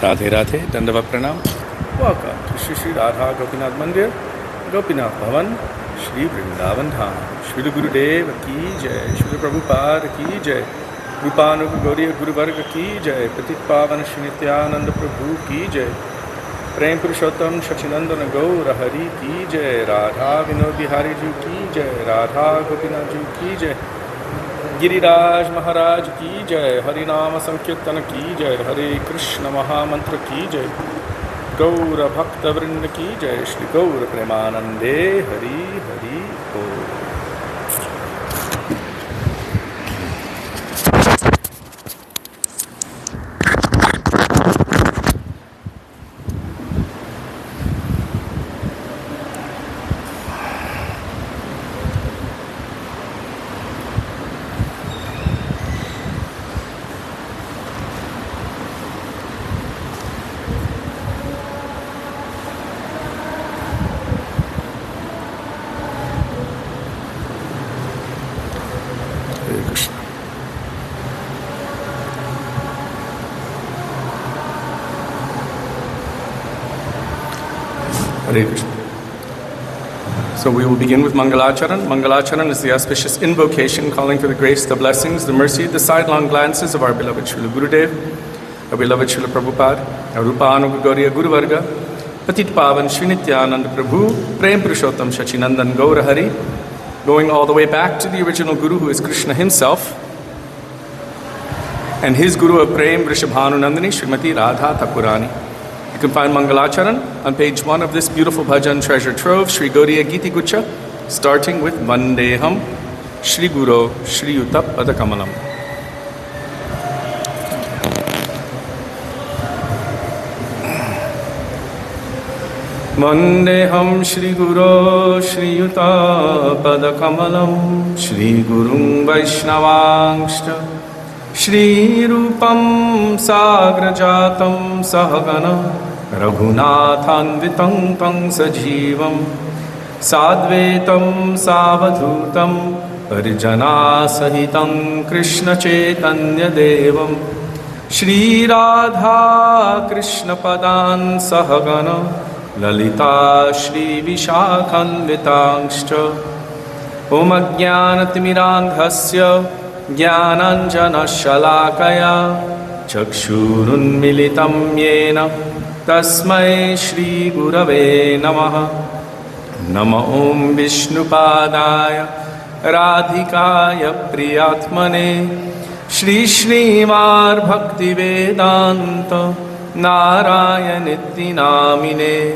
राधे राधे, दंडवत प्रणाम। Welcome to Shri Shri Radha Gopinath Mandir, Gopinath Bhavan, Shri Vrindavan Dham. Shri Gurudev ki jai, Shri Prabhupada ki jai, Rupanuga Gauriya Guru Varga ki jai, Patit Pavan Shri Nityananda Prabhu ki jai, Prem Purushottam Shachinandana Gaura Hari ki jai, Radha Vinod Bihari Ji ki jai, Radha Gopinath Ji ki jai, Giriraj महाराज की जय, हरिनाम संकीर्तन की जय, हरे कृष्ण महामंत्र की जय, गौर भक्त वृंद की जय, श्री गौर प्रेमानंदे हरि हरि बोल। Hare Krishna. So we will begin with Mangalacharan. Mangalacharan is the auspicious invocation calling for the grace, the blessings, the mercy, the sidelong glances of our beloved Srila Gurudev, our beloved Srila Prabhupada, our Rupanuga Gauriya Guru Varga, Patit Pavan Shri Nityananda Prabhu, Prem Purushottam Shachinandan Gaura Hari, going all the way back to the original Guru who is Krishna himself, and his Guru of Prem, Vrishabhanu Nandini, Srimati Radha Thakurani. You can find Mangalacharan on page 1 of this beautiful bhajan treasure trove, Sri Gauriya Giti Gucha, starting with Vandeham, Shri Guru, Shri Yuta Padakamalam. Vandeham Shri Guru, Shri Yuta Padakamalam, Shri Gurung Vaishnavangscha, Shri Rupam Sagrajatam Sahagana Raghunathanvitam Tang Sajivam Sadvetam Savadhutam Parijana Sahitam Krishna Chaitanya Devam Shri Radha Krishna Padan Sahagana Lalita Shri Vishakhanvitangscha Om Ajnanatimirandhasya Jnananjana Shalakaya Chakshurunmilitam Yena Tasmai Shri Gurave Namaha. Nama Om Vishnupadaya Radhikaya Priyatmane Shri Shrimar Bhakti Vedanta Narayanitti Namine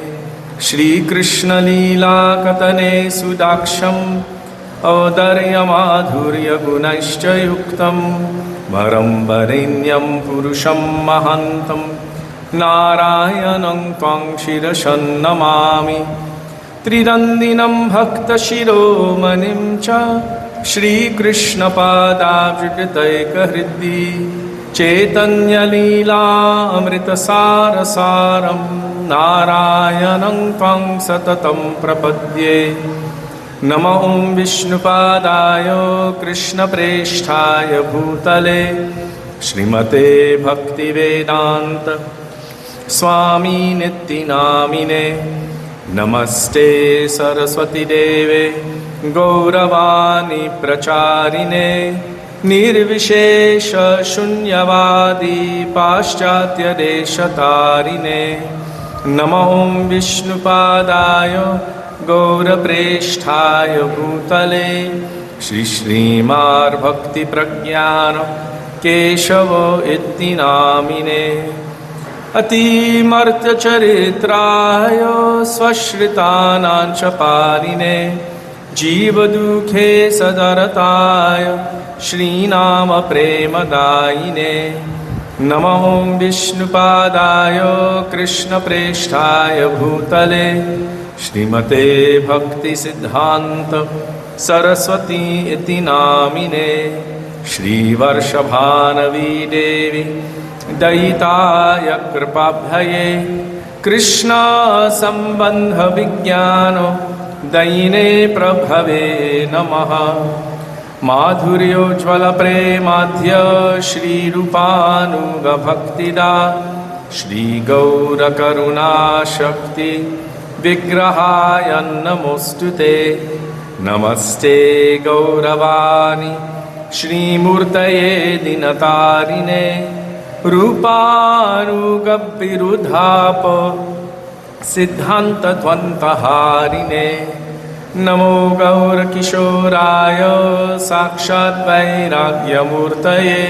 Shri Krishna Leela Katane Sudaksham Audarya Madhurya Gunaishcha Yuktam Varam Varenyam Purusham Mahantam Narayanam Tvang Shirashan Namami Tridandinam Bhakta Shiromanim Cha Shri Krishna Padabhritayka Hriddi Chaitanya Leela Amrita Sarasaram Narayanam Tvang Satatam Prapadye Nama Om Vishnupadaya Krishna Presthaya Bhutale Srimate Bhakti Vedanta Swami Nitti Namine Namaste Saraswati Deve Gauravani Pracharine Nirvishesha Shunyavadi Paschatya Deshatarine Nama Om Vishnupadaya Gaura Presthaya Bhutale Shri Shrimar Bhakti Pragyana Keshava Itti Namine Ati Martya Charitraya Swashritanam Chaparine Jiva Dukhe Sadarataya Shri Nama Prema Daine Nama Om Vishnupadaya Krishna Presthaya Bhutale Shrimate Bhakti Siddhanta Saraswati Iti Namine Shri Varshabhanavi Devi Daitaya Kripabhaye Krishna Sambandha Vijnano Daine Prabhave Namaha माधुर्योज्ज्वल प्रेमाध्य श्रीरूपानुगभक्तिदा Shri गौरकरुणा शक्ति विग्रहाय नमोस्तुते नमस्ते गौरवाणी श्रीमूर्तये दिनतारिणे रूपानुगविरुधाप सिद्धान्तध्वन्तहारिणे नमो गौरकिशोराय साक्षात् वैराग्यमूर्तये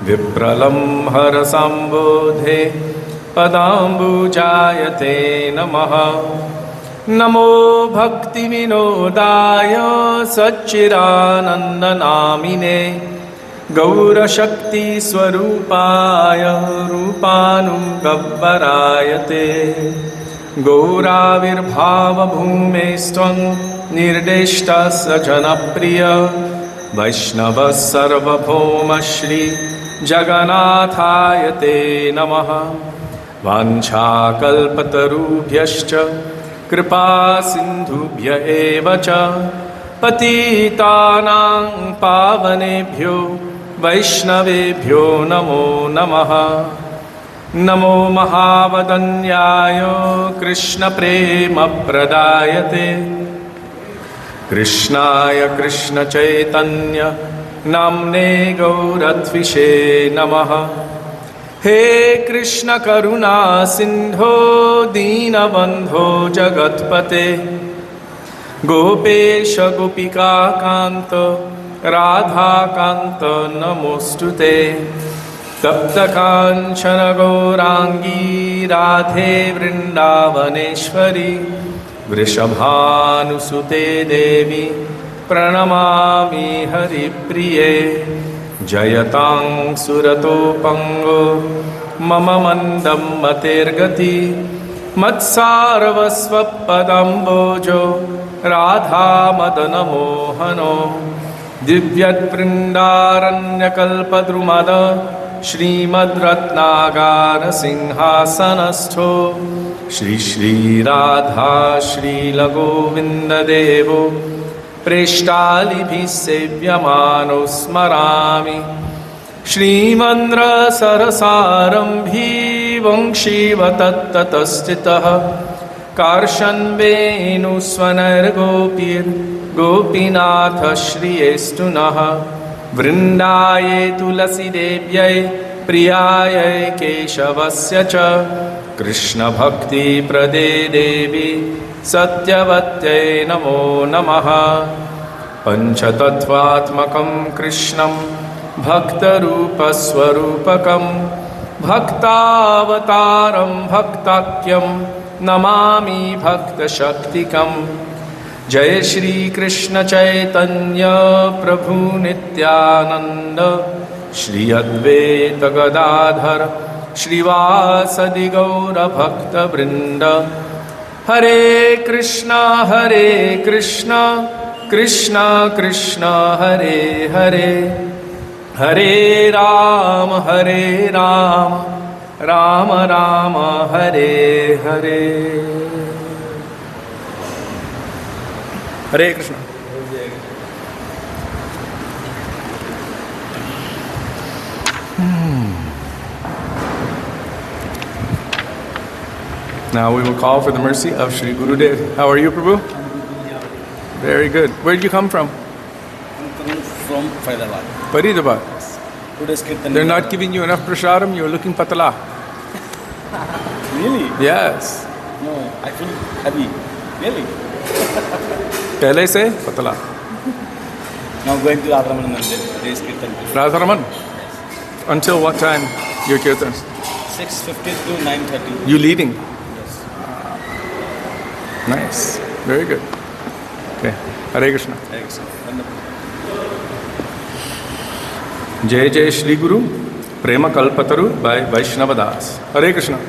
विप्रलम्भरसम्बोधे पदाम्बुजायते नमः नमो भक्तिविनोदाय सच्चिदानन्दनामिने गौरशक्तिस्वरूपाय रूपानुगव्वरायते गौराविर्भावभूमेस्त्वं निर्दिष्टस्य जनप्रिय वैष्णवः सर्वभौम श्री जगन्नाथाय ते नमः वाञ्छाकल्पतरुभ्यश्च कृपा सिन्धुभ्य एव च पतितानां पावनेभ्यो वैष्णवेभ्यो नमो नमः नमो महावदन्याय कृष्णप्रेमप्रदायते कृष्णाय कृष्णचैतन्य नाम्ने गौरध्विषे नमः हे कृष्ण करुणा सिन्धो दीनबन्धो जगत्पते गोपेश गोपिकाकान्त राधाकान्त नमोऽस्तुते तप्तकाञ्चन गौराङ्गी राधे वृन्दावनेश्वरी वृषभानुसुते देवी प्रणमामि हरिप्रिये जयतां सुरतोपङ्गो मम मन्दं मतेर्गति मत्सारवस्वपदम्बोजो राधामदनमोहनो दिव्यद्वृन्दारण्यकल्पद्रुमद श्रीमद्रत्नागारसिंहासनस्थो श्री श्रीराधा श्रीलगोविन्ददेवो प्रेष्टालिभिः सेव्यमानो स्मरामि श्रीमन्द्रसरसारम्भी वंशीवतत्ततस्थितः कार्षन्वेणुस्वनर्गोपीर्गोपीनाथ श्रियेस्तु नः वृन्दाये तुलसीदेव्यै प्रियायै केशवस्य च कृष्णभक्तिप्रदे देवी सत्यवत्यै नमो नमः पञ्चतत्त्वात्मकं कृष्णं भक्तरूपस्वरूपकं भक्तावतारं भक्ताख्यं नमामि भक्तशक्तिकं जय श्री कृष्ण चैतन्य प्रभु नित्यानंद श्री अद्वैत गदाधर श्रीवासदि गौर भक्त वृंद हरे Krishna Krishna Krishna Hare Hare Hare Ram Ram Ram Hare Hare Hare Krishna Now we will call for the mercy of Sri Gurudev. How are you, Prabhu? Very good. Where did you come from? I'm coming from Faridabad. Faridabad. Today's Kirtan. They're not giving you enough prasadam. You're looking patala. Really? Yes. No, I feel happy. Really? Pehle se patala. Now going to Radharaman Mandir. Today's Kirtan. Radharaman. Until what time? Your kirtan? 6:50 to 9:30. You leading? Yes. Nice. Very good. Okay. Hare Krishna. Hare Krishna. Wonderful. Jai Jai Shri Guru. Prema Kalpataru by Vaishnava Das. Hare Krishna.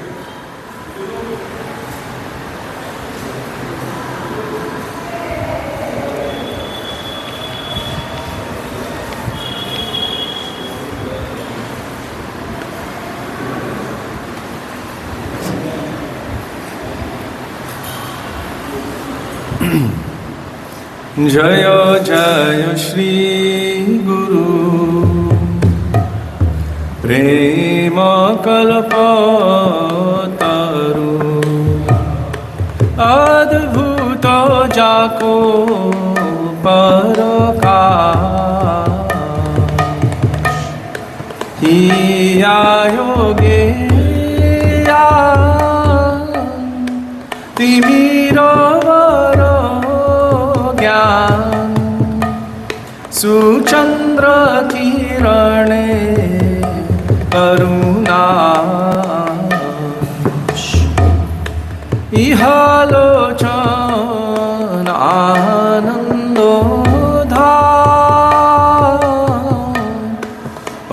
जय जय श्री गुरु प्रेम कल्पतरु अद्भुत जाको परकाश हिया योगे तिमिरो वरो ज्ञान सुचंद्र किरणे करुणा इहालोचन आनंदो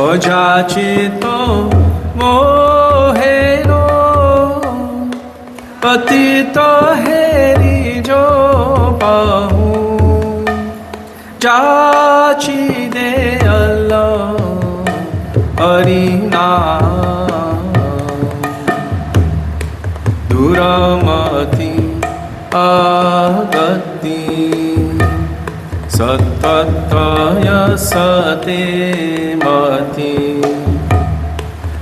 अजाचितो मोहेरो पतित हेरी जो पाहू जाची दे अल्लाह हरिना दुरमति आगति सततय सते मति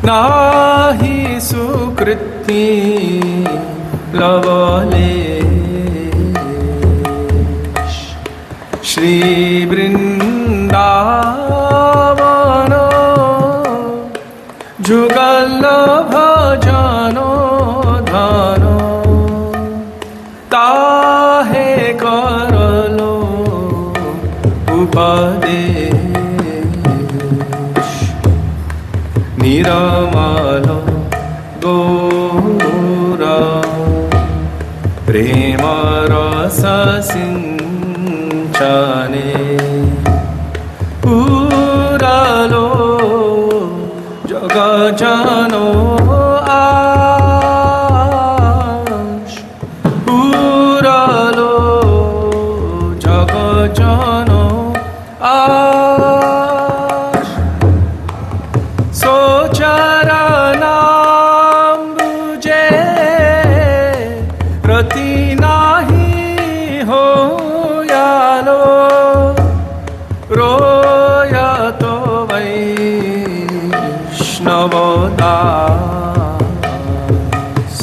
नाहि सुकृति लवले श्री वृंदावन जुगल भजनो धनो ताहे करलो उपदेश निरमल गौर प्रेम रस सिंचने पुरलो जगजनो आश पुरलो जगजनो आश सोचरनाम्बुजे रति नाही हो यालो रोयतो वैष्णवदास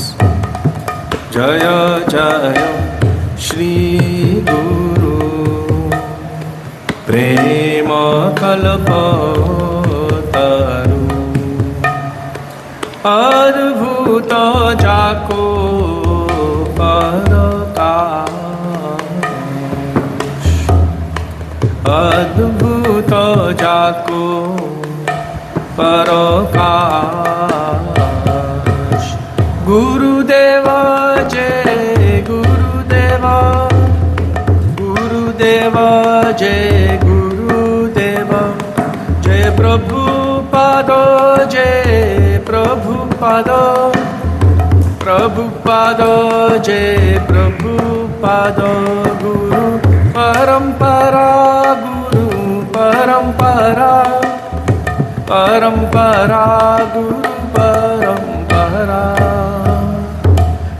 जय जय श्री गुरु प्रेम कल्पतरु अद्भुत जाको परकाश अद्भुत जाको परकाश गुरुदेव जय गुरुदेव गुरुदेव जय गुरुदेव जय प्रभुपाद जय प्रभुपाद प्रभुपाद जय प्रभुपाद गुरु परंपरा गुरु परंपरा परंपरा गुरु परंपरा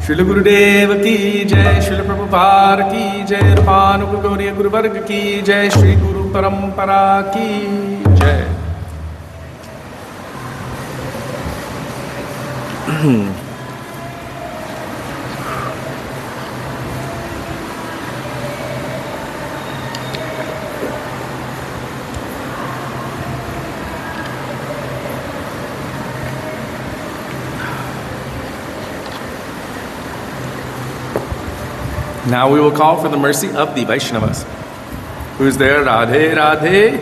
श्रील गुरुदेव की जय श्रील प्रभुपाद की जय रूपानुग गौरी गुरुवर्ग की जय श्री गुरु परंपरा की जय Now we will call for the mercy of the Vaishnavas. Who's there? Radhe, Radhe.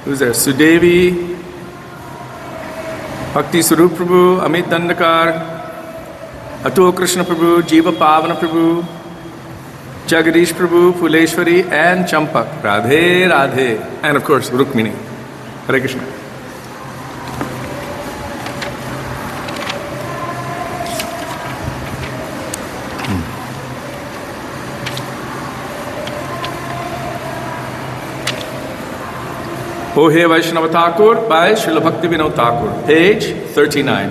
Who's there? Sudevi, Bhakti Swarup Prabhu, Amit Dandakar, Atul Krishna Prabhu, Jiva Pavana Prabhu, Jagadish Prabhu, Phuleshwari, and Champak. Radhe, Radhe. And of course, Rukmini. Hare Krishna. O He Vaishnava Thakur by Srila Bhakti Vinod Thakur, page 39.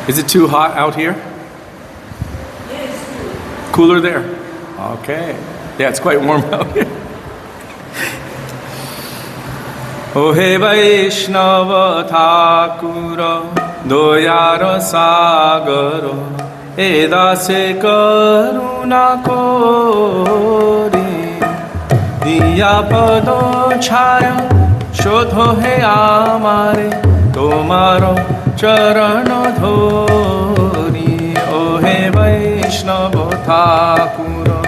Is it too hot out here? cooler there? Okay. Yeah, it's quite warm out here. O he Vaishnava Thakura Doyara Sagaro Edase Karuna Kori Diya Pado Chaya Shodho he Amare Tomaro Charana Dhori O he Vaishnava Thakura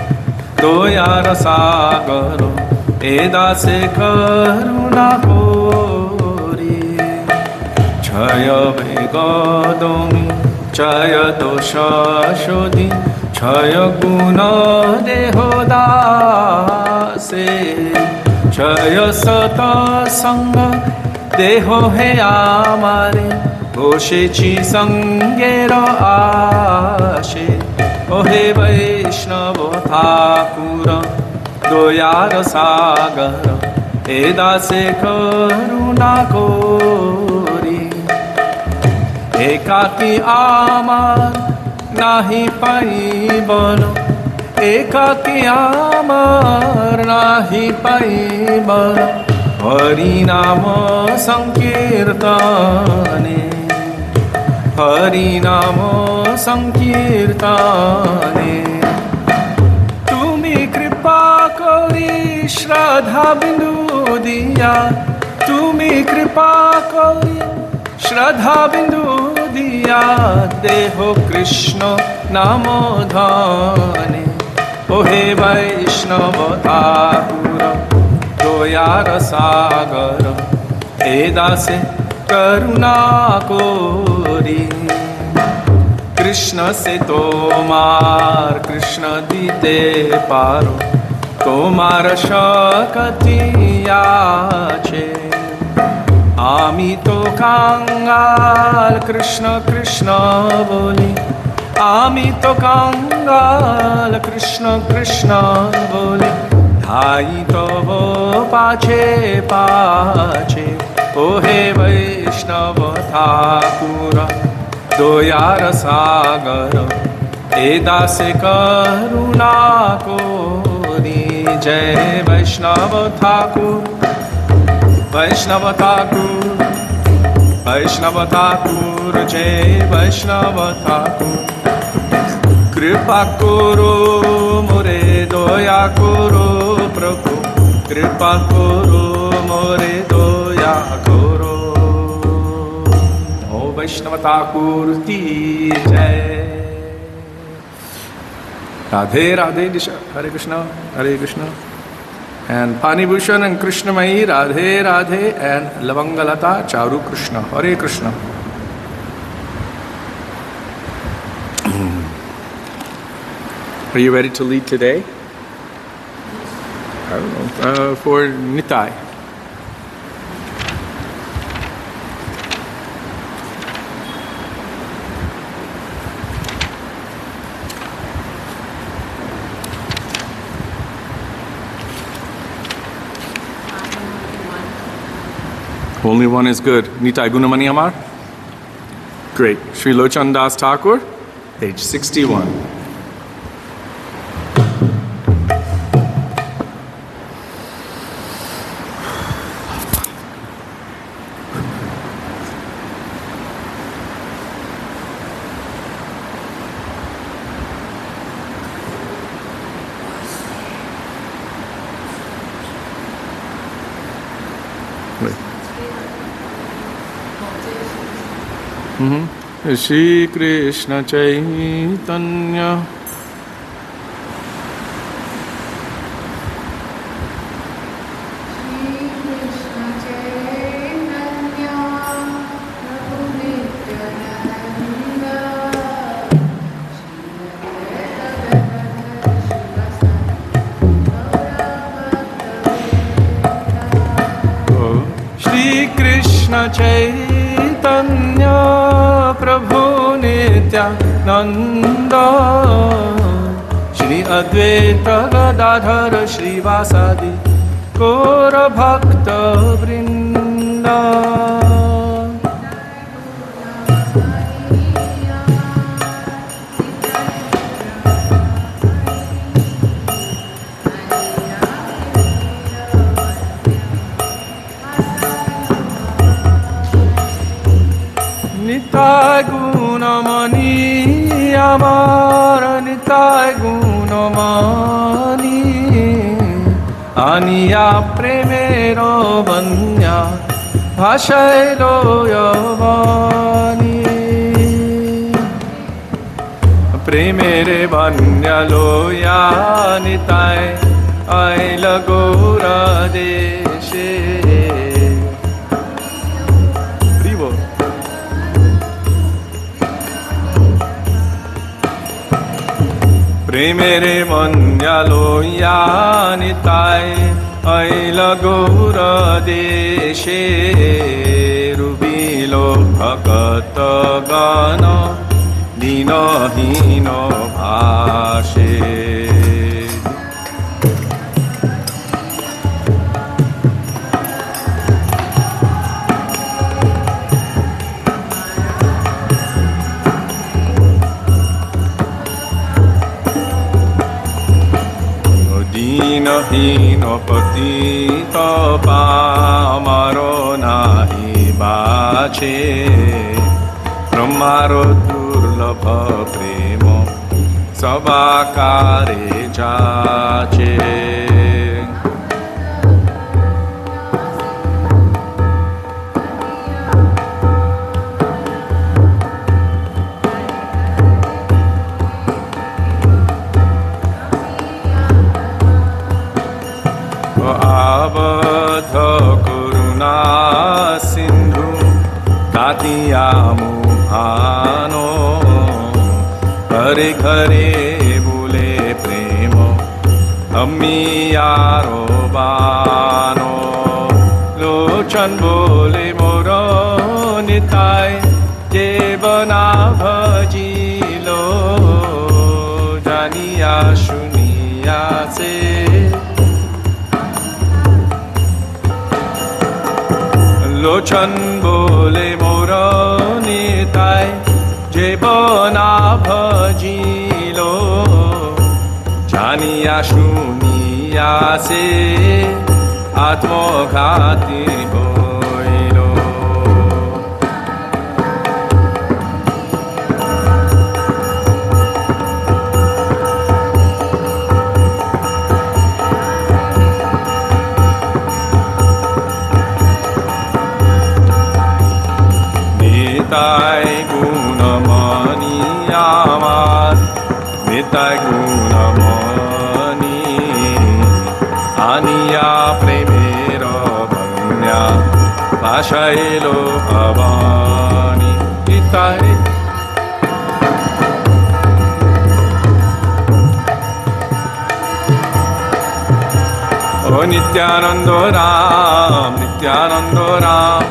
Doyara Sagaro Edase Karuna Kori Chaya Vegadomi Chaya Dosha Shodhi Chaya Guna Dehodase Chaya Sata Sangha Deho He Amare Goshechi Sangera Ashe O He Vaishnava Thakura Doyara Sagara Edase Karuna Kori Ekaki Amar Nahi Pai Bano Ekaki Amar Nahi Pai Bano Harinama Sankirtane Harinama Sankirtane Kari Shraddha Bindu Diya Tumi Kripa Kari Shraddha Bindu Diya Deho Krishna Namo Dhane O He Vaishnava Thakura Doyara Sagara Edase Karuna Kori Krishna se tomar Krishna dite paro tomar shakati ache ami to kangal Krishna Krishna boli ami to kangal Krishna Krishna boli dhai to wo pache pache O he Vaishnava Thakura Doyara Sagara Edase Karuna Kori Jai Vaishnava Thakur Vaishnava Thakur Vaishnava Thakur Jai Vaishnava Thakur Kripa Koro More Doya Koro Prabhu Kripa Koro More Doya Koro Vaishnava Thakur Ki Jai Radhe Radhe Disha Hare Krishna Hare Krishna and Pani Bhushan and Krishna Mai Radhe Radhe and Lavangalata Charu Krishna Hare Krishna. Are you ready to lead today? I don't know. For Nitai. Only one is good. Nitai Gunamani Amar? Great. Sri Lochan Das Thakur, page 61. Shri Krishna Chaitanya Shri Krishna Chaitanya Prabhu Nityananda Shri Advaita Gadadhara Shri Vasadi Gaura Bhakta Vrinda Nitai গুণমণি আমার নিতাই গুণমণি আনিয়া প্রেমের বন্যা ভাসাইল যবনী প্রেমের বন্যা লইয়া নিতাই আইল গৌর দেশে প্রেমের বন্যা লইয়া নিতাই আইল গৌর দেশে রুবিল ভকত গণ দীনহীন ভাষে দীনহীন পতিত পামর নাহি বাছে ব্রহ্মার দুর্লভ প্রেম সবাকারে যাচে আবধ করুণা সিন্ধু কাতিয়া মুহানো ঘরে ঘরে বলে প্রেম আমি আরো বানো লোচন বলে মোর নিতাই দেবনা ভজিল জানিয়া শুনিয়া সে লোচন বলে মোর নিতাই জীবনা ভজিল জানিয়া শুনিয়া সে আত্মঘাতী হইল নিতাই গুণমণি আমার নিতাই গুণমণি আনিয়া প্রেমের বন্যা ভাসাইল ভবানী নিতাই ও নিত্যানন্দ রাম নিত্যানন্দ রাম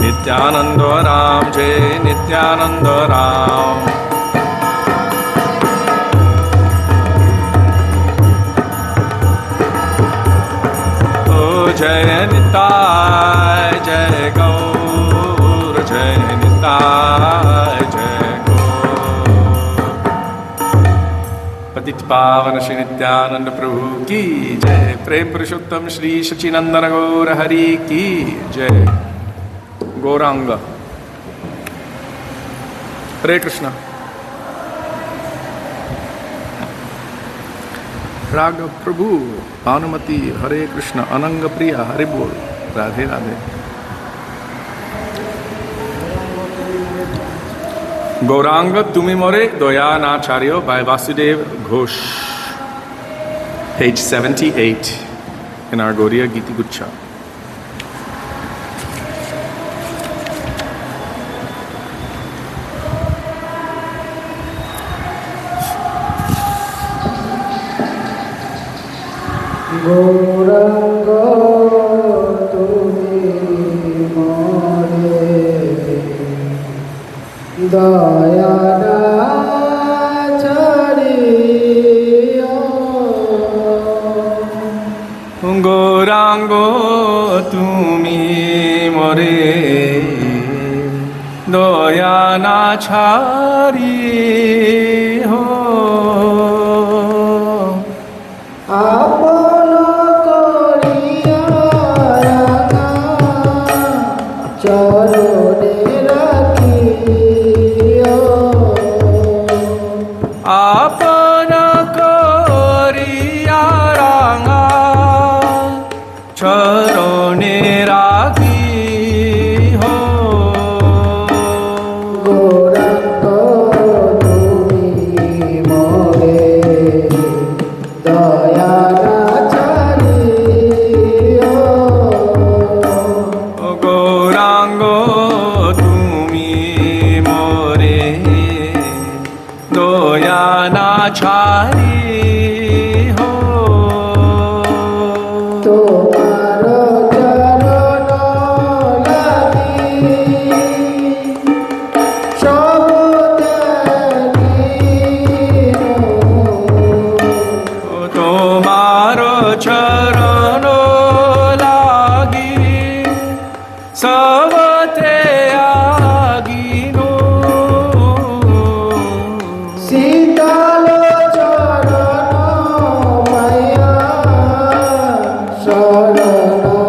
नित्यानंद राम जय नित्यानंद राम ओ जय निताय जय गौर जय निताय जय गौर पतित पावन श्री नित्यानंद प्रभु की जय प्रेम पुरुषोत्तम श्री सच्चिनंदन गौर हरि की जय गौरांग हरे कृष्णा राग प्रभु भानुमति हरे कृष्ण अनंग प्रिया हरि बोल राधे राधे गौरांग तुमी मोरे दया नाचार्य by Vasudev Ghosh page 78 in our Gauriya Giti Gucha. Gauranga তুমি মরে দয়া ছাড়িও গৌরাঙ্গ তুমি মরে দয়া না ছাড়ি হো আপন করিয়া রাঙা চরণে রাখি চরণে রাখি হো গৌরাঙ্গ তুমি মোরে দয়াচারী গৌরাঙ্গ তুমি মোরে দয়ানা ছাড়ি হো তোমার চরণ লাগি সব তোমার চরণ লাগি সবতে আগিনো শীতল চরণ পাইয়া শরণ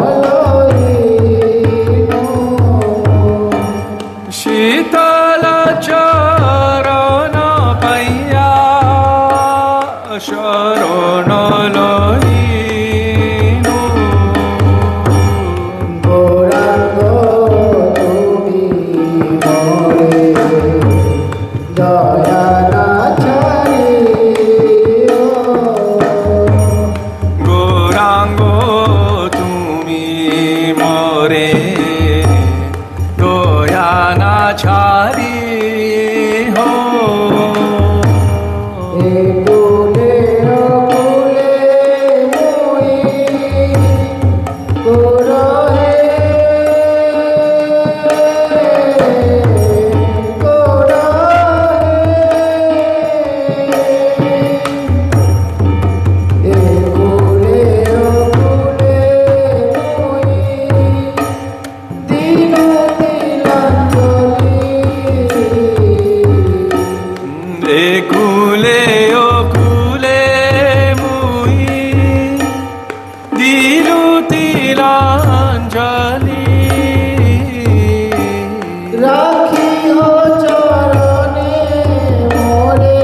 লইনো শীতল চরণ পাইয়া শরণ লইনো গৌরাঙ্গ তুমি মোরে দয়াচারী গৌরাঙ্গ তুমি মোরে দয়ানা ছাড়ি হো কুলে কুলে মুই গোরহে কুলে কুলে মুই দিন দিলাঞ্জলি এ কুলে ও কুলে মুই দিলু তিলাঞ্জলি রাখিও চরণে মোরে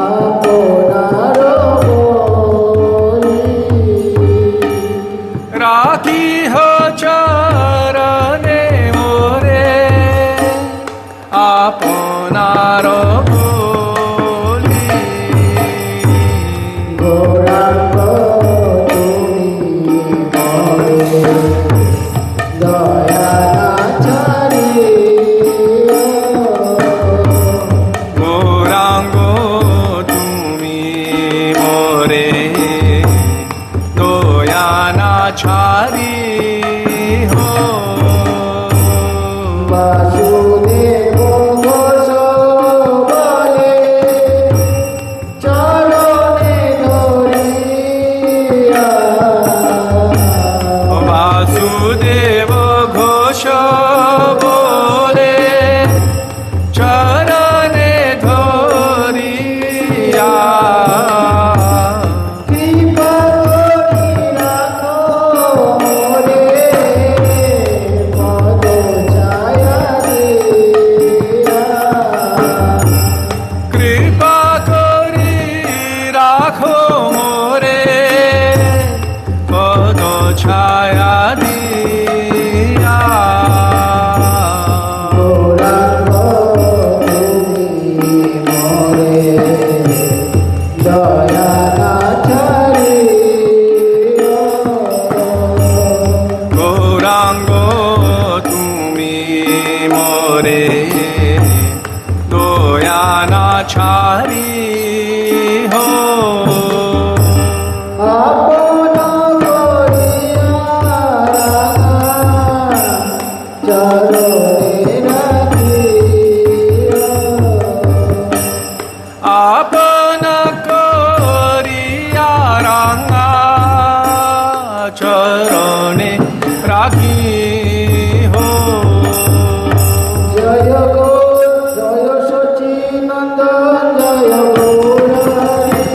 আপনার বলি রাখি হো চরণে মোরে আপনার বলি গৌরাঙ্গ তুমি মোরে দয়াচারী গৌরাঙ্গ তুমি মোরে দয়ানা ছাড়ি হো বাসুদেব ঘোষ বলে চরণে ধরিয়া বাসুদেব ঘোষ বলে চরণে ধরিয়া কৃপা করি রাখো মোরে পদ ছায়া দিয়া কৃপা করি রাখো মোরে পদ ছায়া দিয়া গৌরাঙ্গ তুমি মোরে দয়াচারী গৌরাঙ্গ তুমি মোরে দয়ানা ছাড়ি হো আপন করিয়া চরণে রাখিয়া আপন করিয়া রাঙা চরণে রাখি হো জয় গো জয় সচিনন্দন জয় গৌরহরি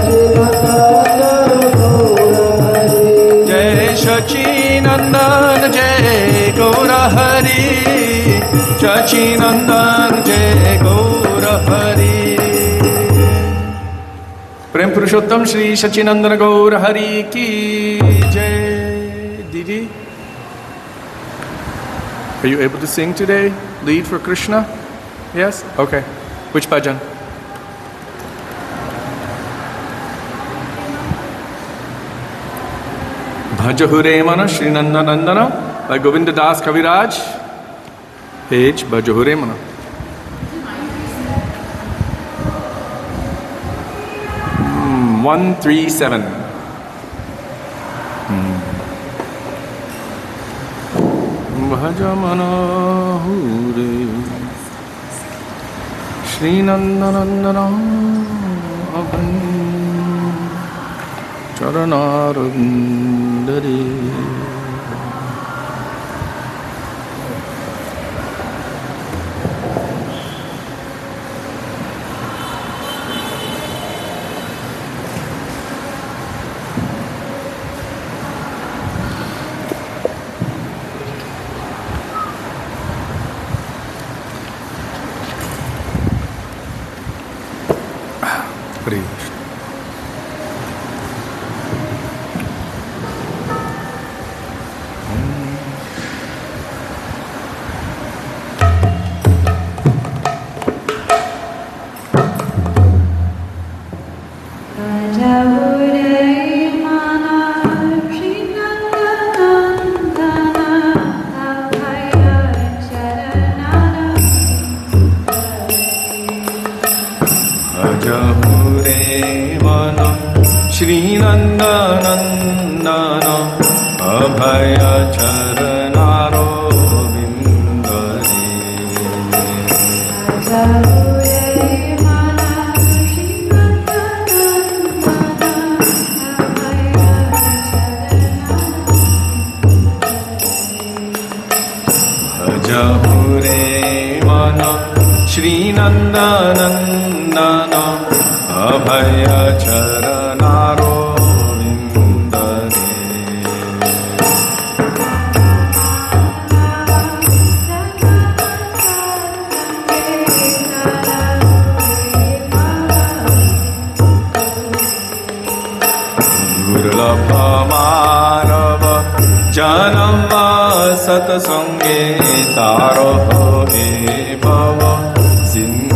সচিনন্দন জয় গৌরহরি জয় সচিনন্দন জয় গৌর হরি সচিনন্দন জয় গৌর হরি প্রেম Purushottam Shri Sachinandana Gaur Hari Ki Jai. Didi, are you able to sing today? Lead for Krishna? Yes? Okay. Which bhajan? Bhajahure Mana Shri Nandanandana by Govinda Das Kaviraj. Page Bhajahure Mana. Hmm, 137. Bhajamana Hure Shri Nandanandana Abhan Charanarundari. Hare Krishna. Shri Nandanandana Abhaya Charanaro Vindare. Bhajahure Mana Shri Nandanandana Abhaya Charanaro Janama Satsange Taro He Bhava Sindhu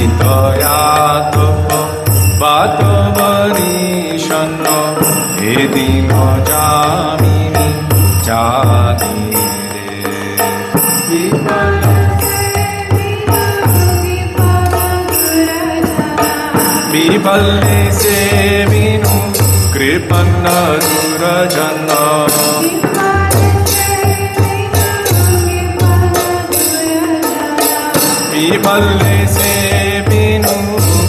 Sitayato Bhagavarishanno Edino Jamini Jadire Vipalle se vinu Kripanna Durajana Vipalle se vinu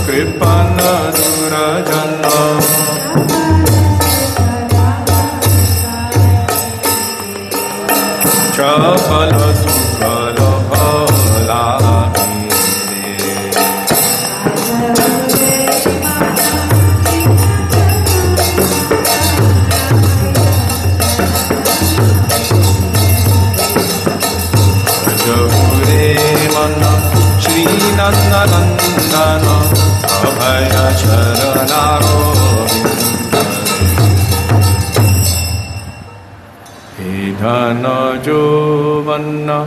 Kripanna Durajana Chapala Sukala Hala Jagure Mana Shri Nandanandana Abhaya Charanaro Idhana Jovanna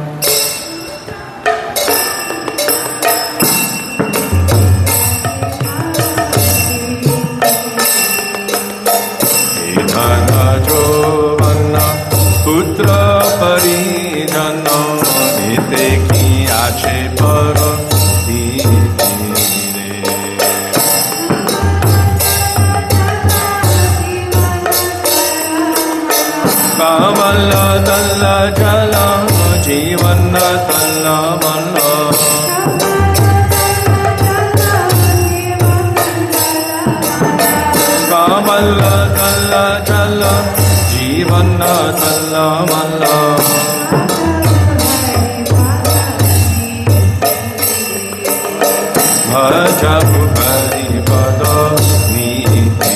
Idhana Jovanna Putra Parijana Nite ki ache para Kamala Dalla Jala Jivana Dalla Mala Kamala Dalla Jala Jivana Dalla Mala Bhajabu Hari Pada Niti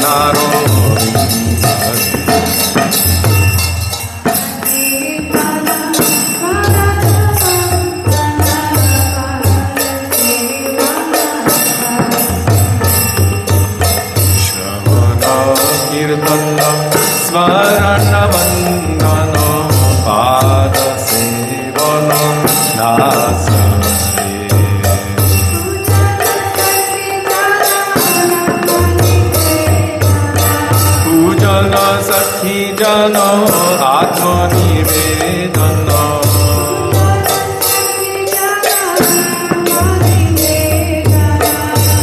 charanaro Kirtana Svarana Vandana Pada Sevana Nasare Pujana Sakhi Jana Atmani Vedana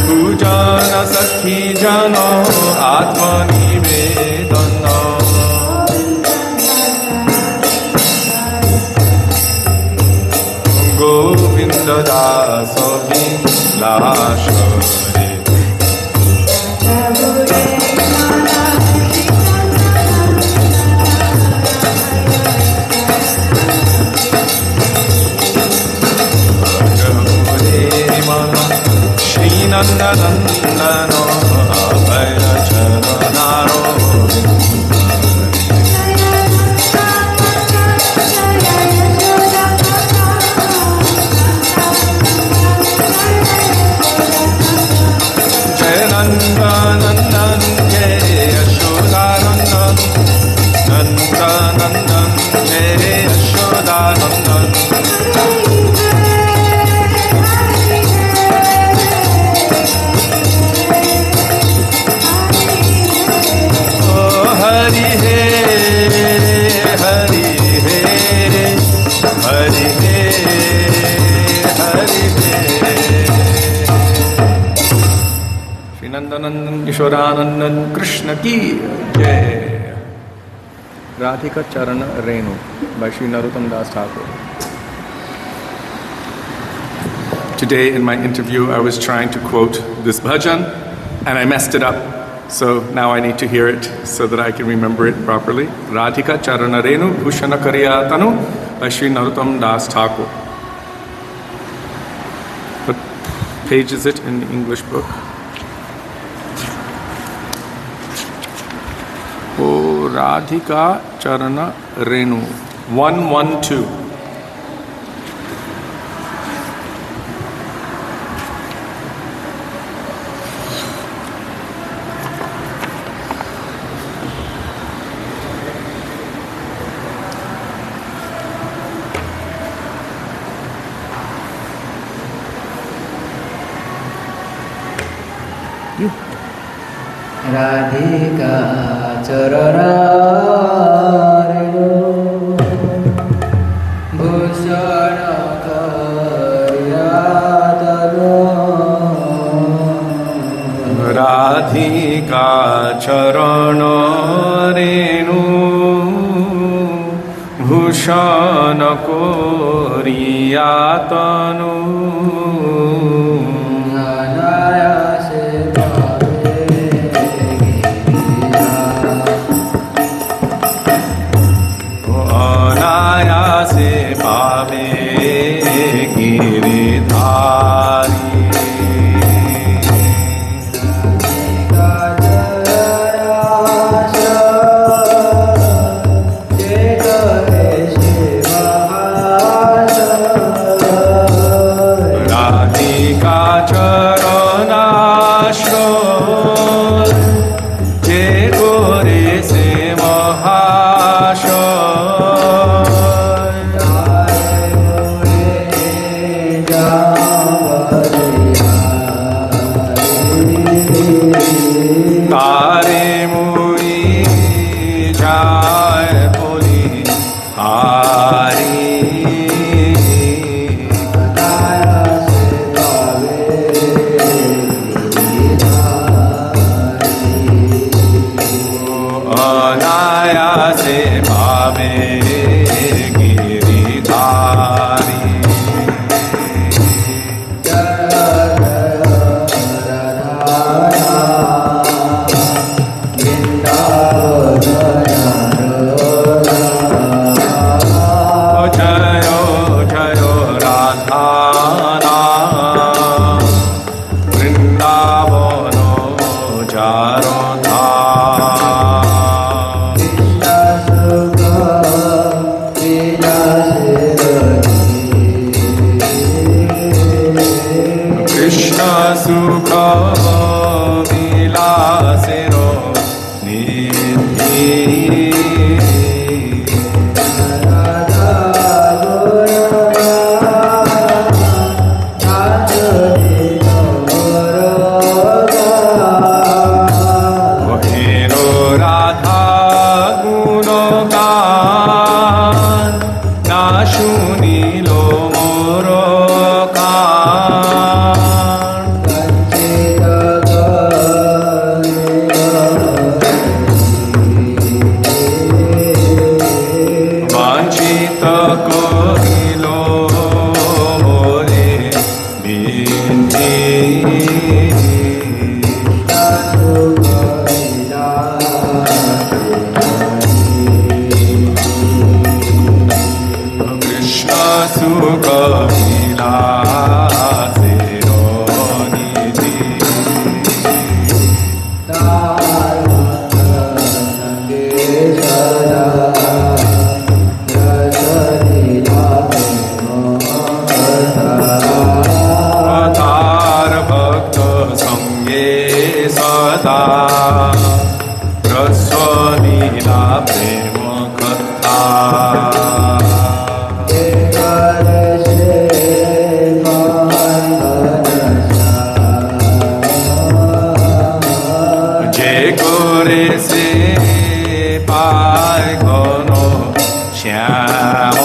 Pujana Sakhi Jana Atmani Govinda Dasa Vilashare Bhagavate Mana Shri Nanda Nandana Abhaya Charanaro Nandan Jai Yashodanandan Nandan Jai Yashodanandan Oh Hari He Hari He Hari He Hari He Nandanandan Kishoranandan Krishna ki Jai. Radhika Charana Renu by Sri Narottam Das Thakur. Today in my interview I was trying to quote this bhajan and I messed it up. So now I need to hear it so that I can remember it properly. Radhika Charana Renu Bhushana Kariyatanu by Sri Narottam Das Thakur. What page is it in the English book? O Radhika Charana Renu 112. Radhika Charana Renu Bhushana Kariyatanu Radhika Charana Renu Bhushana Kariyatanu सदा रसलीला प्रेम कथा जे करे से पाय गनो श्याम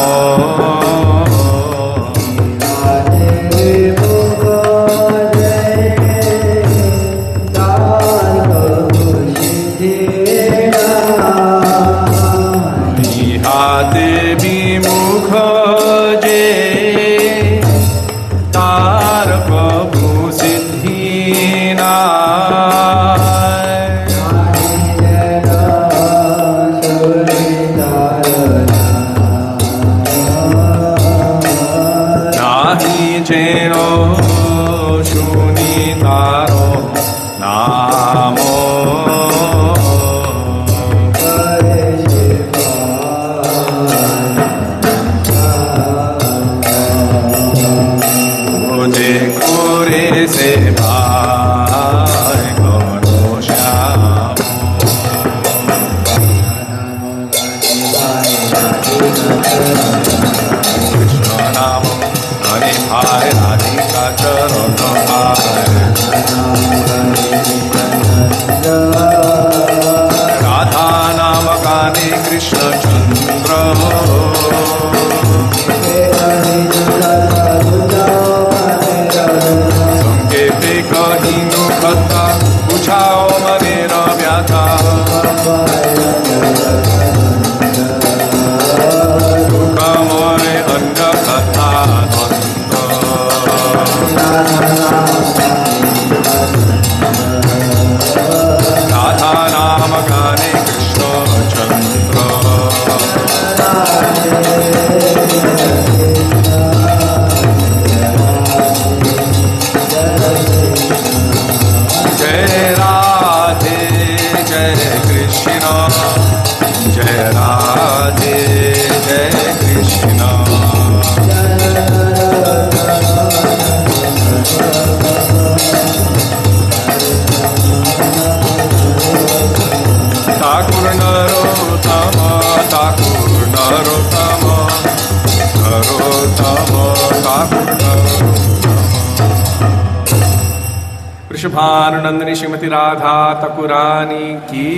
वृषभानुनंदिनी श्रीमती राधा तकुरानी की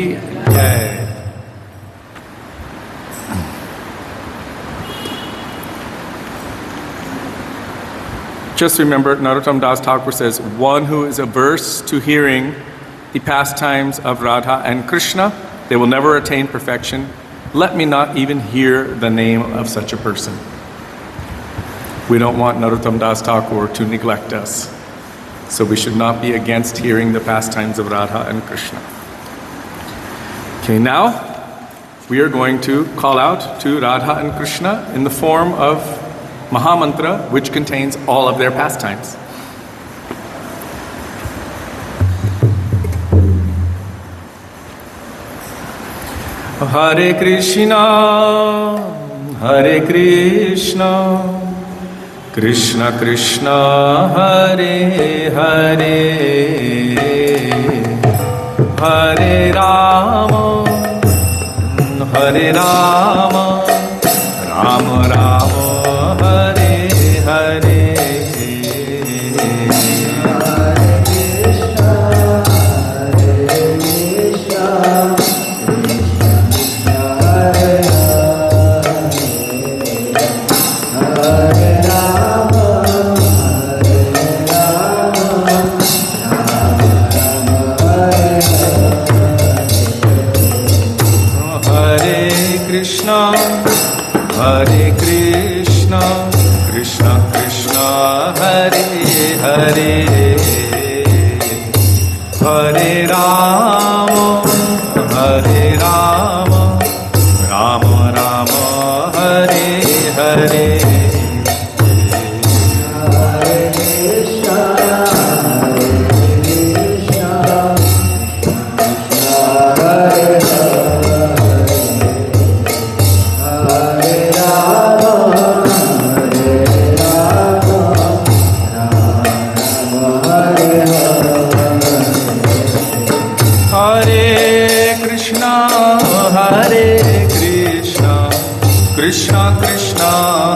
जय। Just remember, Narottam Das Thakur says, one who is averse to hearing the pastimes of Radha and Krishna, they will never attain perfection. Let me not even hear the name of such a person. We don't want Narottam Das Thakur to neglect us. So we should not be against hearing the pastimes of Radha and Krishna. Okay, now we are going to call out to Radha and Krishna in the form of Mahamantra, which contains all of their pastimes. Hare Krishna, Hare Krishna, Krishna Krishna, Hare Hare, Hare Rama, Hare Rama, Rama Rama, Hare Hare. Hare Krishna, Krishna Krishna, Hare Hare, Hare Rama, Hare Rama, Rama Rama, Hare Hare. Hare Krishna, Krishna Krishna,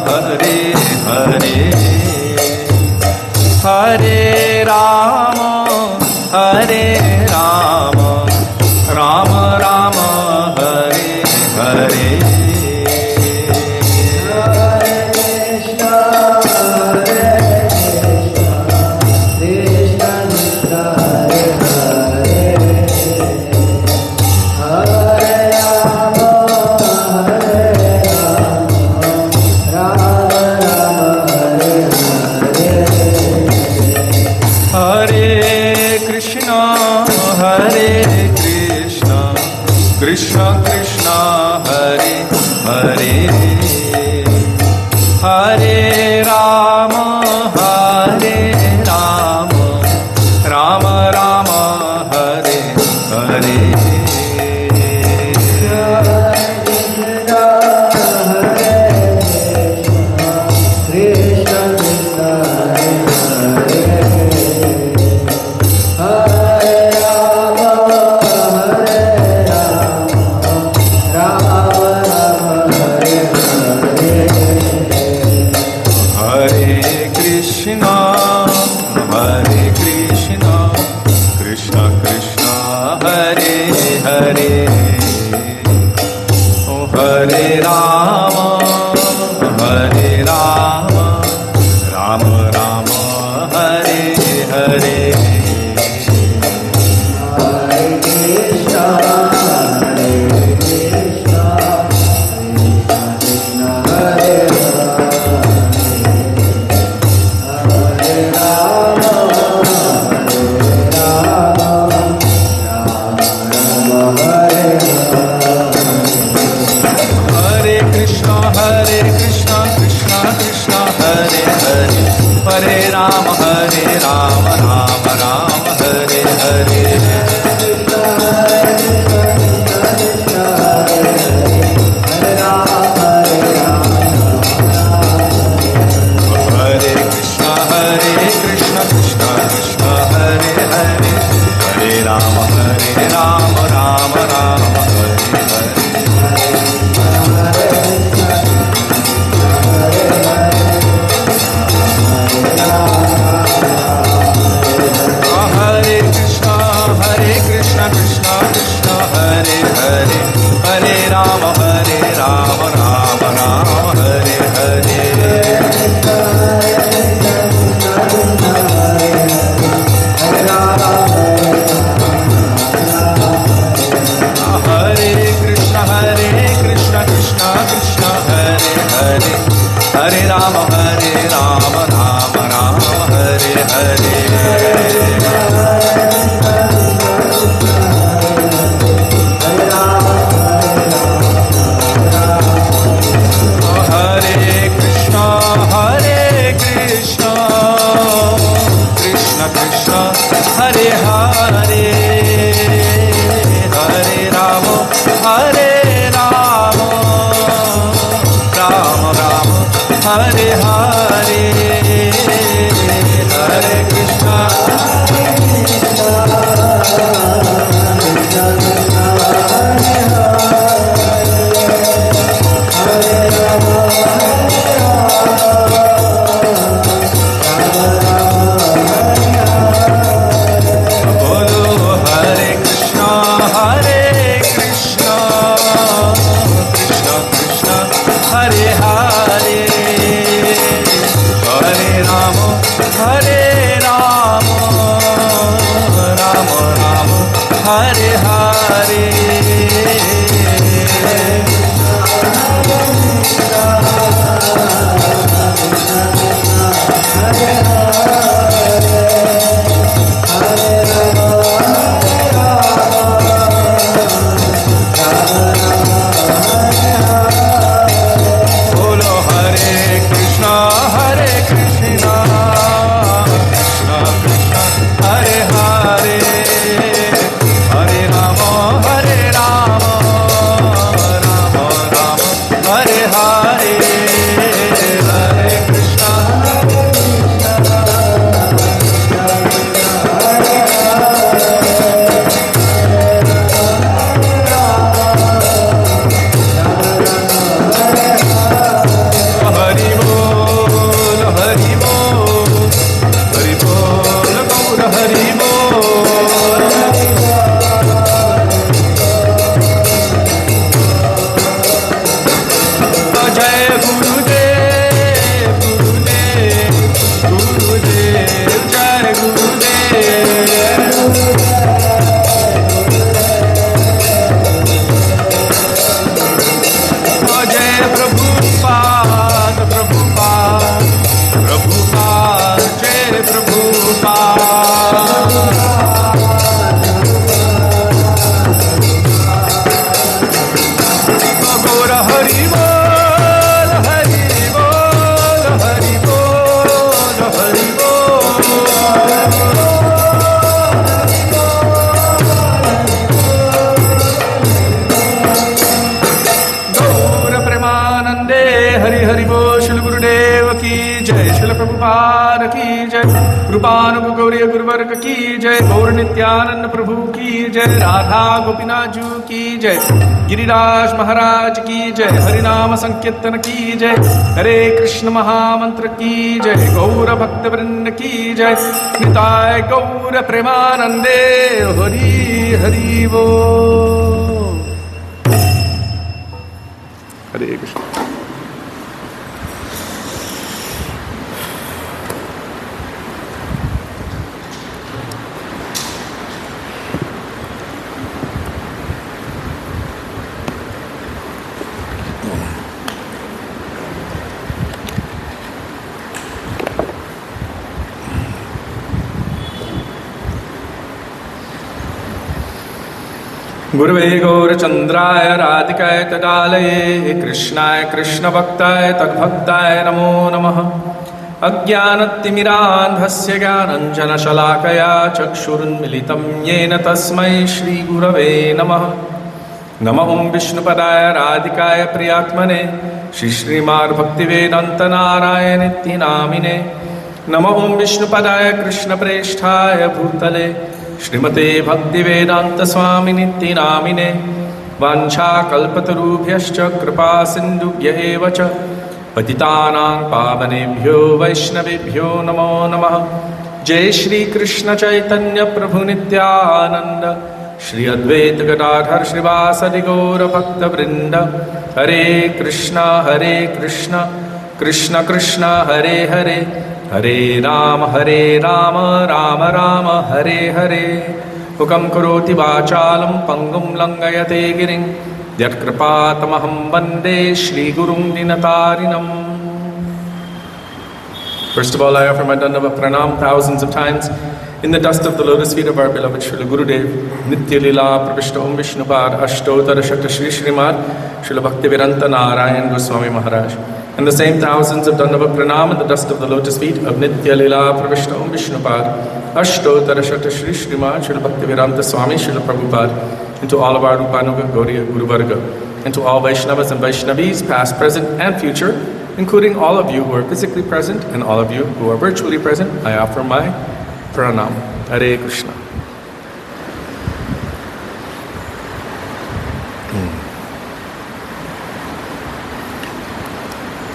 Hare Hare, Hare Rama, Rama Rama, Hare Hare. Krishna Krishna, Hare Hare, Hare Rama, Rama Rama, Hare Hare. Hare Rama की जय, रूपानुग गौरी गुरुवर्ग की जय, गौर नित्यानंद प्रभु की जय, राधा गोपीनाथ जू की जय, गिरिराज महाराज की जय, हरिनाम संकीर्तन की जय, हरे कृष्ण महामंत्र की जय, गौर भक्त वृंद की जय, निताय गौर प्रेमानंदे हरि हरि बोल। हरे कृष्ण। गुरवे गौरचंद्राय राधिकाय तदालये कृष्णाय कृष्णभक्ताय तद्भक्ताय नमो नमः। अज्ञानतिमिरान्धस्य ज्ञानञ्जनशलाकया चक्षुरुन्मिलितं येन तस्मै श्रीगुरवे नमः। नमः ॐ विष्णुपदाय राधिकाय प्रियात्मने श्रीश्रीमद्भक्तिवेदान्तनारायणेति नामिने। नमः ॐ विष्णुपदाय कृष्णप्रेष्ठाय भूतले श्रीमते भक्तिवेदांत स्वामिनिति नामिने। वाञ्छाकल्पतरुभ्यश्च कृपा सिन्धुभ्य एव च पतितानां पावनेभ्यो वैष्णवेभ्यो नमो नमः। जय श्री कृष्ण चैतन्य प्रभु नित्यानंद श्री अद्वैत गदाधर श्रीवासदि गौर भक्त वृंद। हरे कृष्ण कृष्ण कृष्ण हरे हरे, हरे राम राम राम हरे हरे। हुकं करोति वाचालं पंगुं लंघयते गिरिं, यत्कृपातमहं वन्दे श्रीगुरुं दीनतारिणम्। First of all, I offer my Dandava Pranam thousands of times in the dust of the lotus feet of our beloved Srila Gurudev, Nitya Lila Pravishta Om Vishnupad Ashtotara Shakta Shri Srimad Srila Bhaktivedanta Narayan Goswami Maharaj. And the same thousands of Dandava Pranam in the dust of the lotus feet of Nitya Lila Pravishta Om Vishnupad Ashtotara Shakta Shri Srimad Srila Bhaktivedanta Swami Srila Prabhupada, and to all of our Rupanuga Gauriya Guru Varga, and to all Vaishnavas and Vaishnavis, past, present, and future, including all of you who are physically present and all of you who are virtually present, I offer my pranam. Hare Krishna.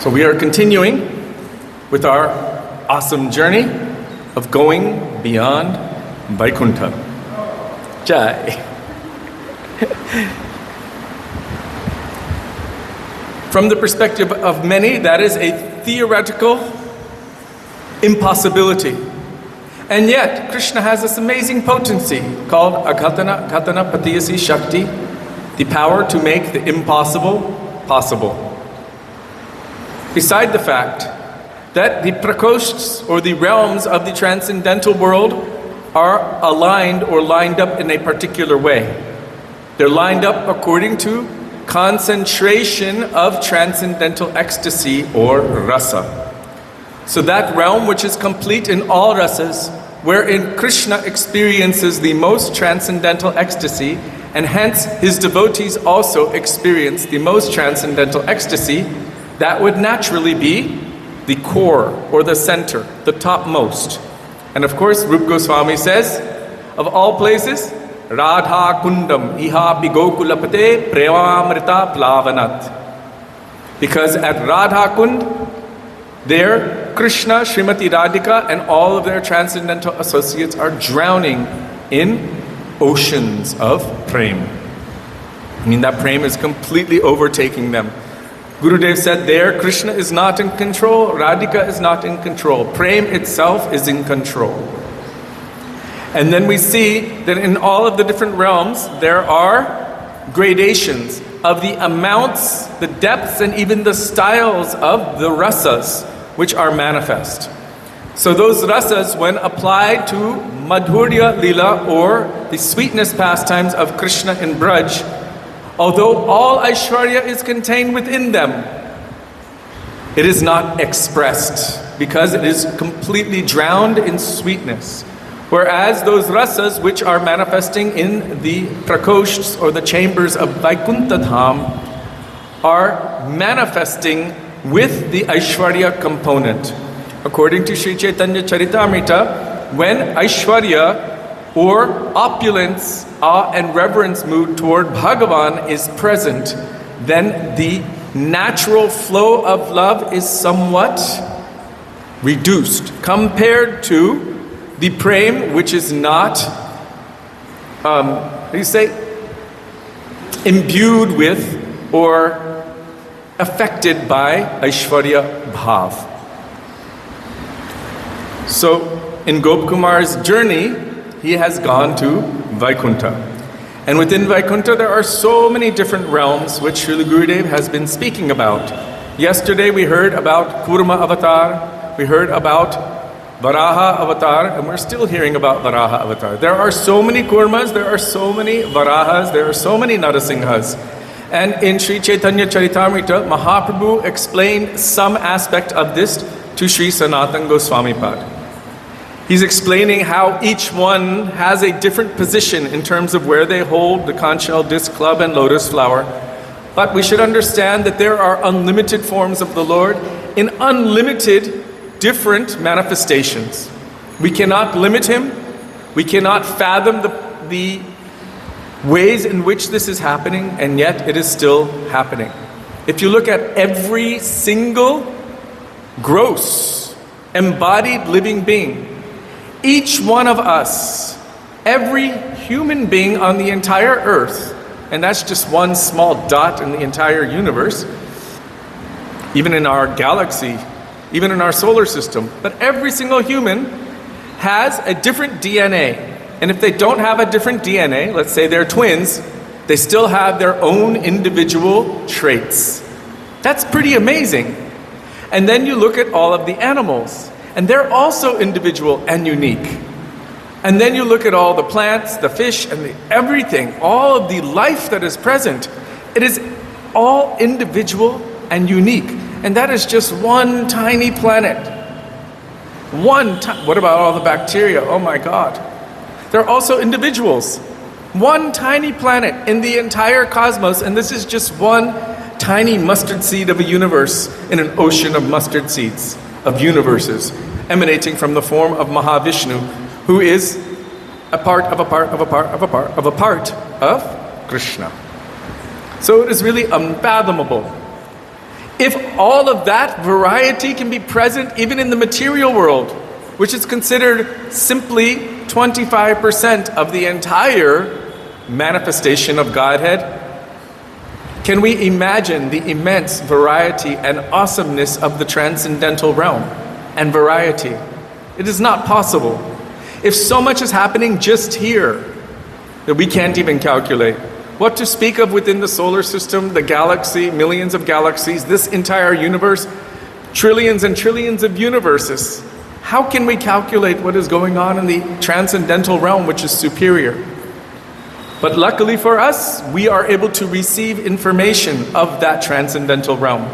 So we are continuing with our awesome journey of going beyond Vaikuntha. Jai. From the perspective of many, that is a theoretical impossibility. And yet, Krishna has this amazing potency called Aghatana Ghatana Patiyasi Shakti, the power to make the impossible possible. Beside the fact that the prakoshts or the realms of the transcendental world are aligned or lined up in a particular way. They're lined up according to concentration of transcendental ecstasy or rasa. So that realm which is complete in all rasas, wherein Krishna experiences the most transcendental ecstasy, and hence his devotees also experience the most transcendental ecstasy, that would naturally be the core or the center, the topmost. And of course, Rupa Goswami says, of all places, Radha Kundam Iha Bigokulapate Premamrita Plavanat. Because at Radha Kund, there Krishna, Srimati Radhika, and all of their transcendental associates are drowning in oceans of prem. I mean, that prem is completely overtaking them. Gurudev said there, Krishna is not in control, Radhika is not in control. Prem itself is in control. And then we see that in all of the different realms, there are gradations of the amounts, the depths, and even the styles of the rasas which are manifest. So those rasas, when applied to Madhurya Lila, or the sweetness pastimes of Krishna in Braj, although all Aishwarya is contained within them, it is not expressed because it is completely drowned in sweetness. Whereas those rasas which are manifesting in the prakoshts or the chambers of Vaikuntha Dham are manifesting with the Aishwarya component. according to Sri Chaitanya Charitamrita, when Aishwarya or opulence, awe and reverence mood toward Bhagavan is present, then the natural flow of love is somewhat reduced compared to the prem, which is not, imbued with or affected by Aishwarya Bhav. So, in Gopkumar's journey, he has gone to Vaikuntha. And within Vaikuntha, there are so many different realms which Srila Gurudev has been speaking about. Yesterday, we heard about Kurma Avatar, we heard about Varaha Avatar, and we're still hearing about Varaha Avatar. There are so many Kurmas, there are so many Varahas, there are so many Narasimhas. And in Sri Chaitanya Charitamrita, Mahaprabhu explained some aspect of this to Sri Sanatana Goswami Pad. He's explaining how each one has a different position in terms of where they hold the conch shell, disc club, and lotus flower. But we should understand that there are unlimited forms of the Lord in unlimited different manifestations. We cannot limit Him. We cannot fathom the ways in which this is happening, and yet it is still happening. If you look at every single gross, embodied living being, each one of us, every human being on the entire earth, and that's just one small dot in the entire universe, even in our galaxy, even in our solar system, but every single human has a different DNA. And if they don't have a different DNA, let's say they're twins, they still have their own individual traits. That's pretty amazing. And then you look at all of the animals, and they're also individual and unique. And then you look at all the plants, the fish, and everything, all of the life that is present. It is all individual and unique. And that is just one tiny planet. What about all the bacteria? Oh my God. They're also individuals. One tiny planet in the entire cosmos, and this is just one tiny mustard seed of a universe in an ocean of mustard seeds, of universes, emanating from the form of Mahavishnu, who is a part of a part of a part of a part of a part of Krishna. So it is really unfathomable. If all of that variety can be present even in the material world, which is considered simply 25% of the entire manifestation of Godhead, can we imagine the immense variety and awesomeness of the transcendental realm and variety? It is not possible. If so much is happening just here that we can't even calculate, what to speak of within the solar system, the galaxy, millions of galaxies, this entire universe, trillions and trillions of universes. How can we calculate what is going on in the transcendental realm, which is superior? But luckily for us, we are able to receive information of that transcendental realm.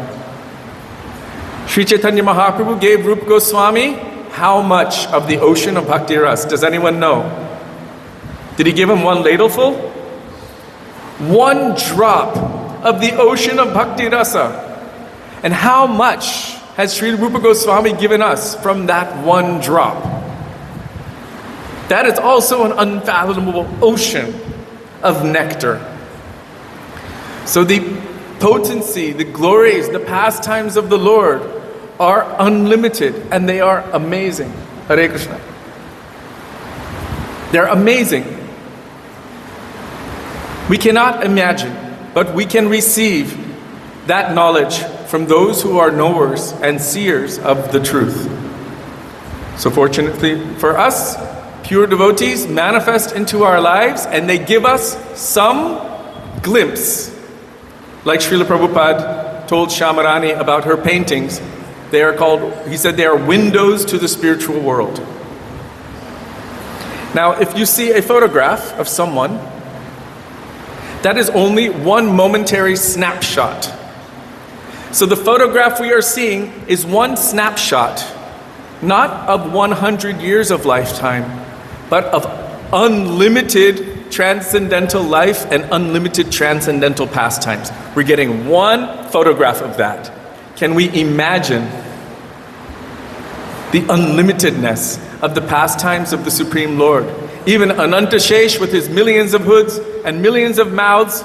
Sri Chaitanya Mahaprabhu gave Rupa Goswami how much of the ocean of Bhakti Ras? Does anyone know? Did he give him one ladleful? One drop of the ocean of Bhakti Rasa. And how much has Sri Rupa Goswami given us from that one drop? That is also an unfathomable ocean of nectar. So the potency, the glories, the pastimes of the Lord are unlimited, and they are amazing. Hare Krishna. They're amazing. We cannot imagine, but we can receive that knowledge from those who are knowers and seers of the truth. So fortunately for us, pure devotees manifest into our lives, and they give us some glimpse. Like Srila Prabhupada told Shamarani about her paintings, they are called, he said, they are windows to the spiritual world. Now, if you see a photograph of someone, that is only one momentary snapshot. So the photograph we are seeing is one snapshot, not of 100 years of lifetime, but of unlimited transcendental life and unlimited transcendental pastimes. We're getting one photograph of that. Can we imagine the unlimitedness of the pastimes of the Supreme Lord. Even Anantashesh, with his millions of hoods and millions of mouths,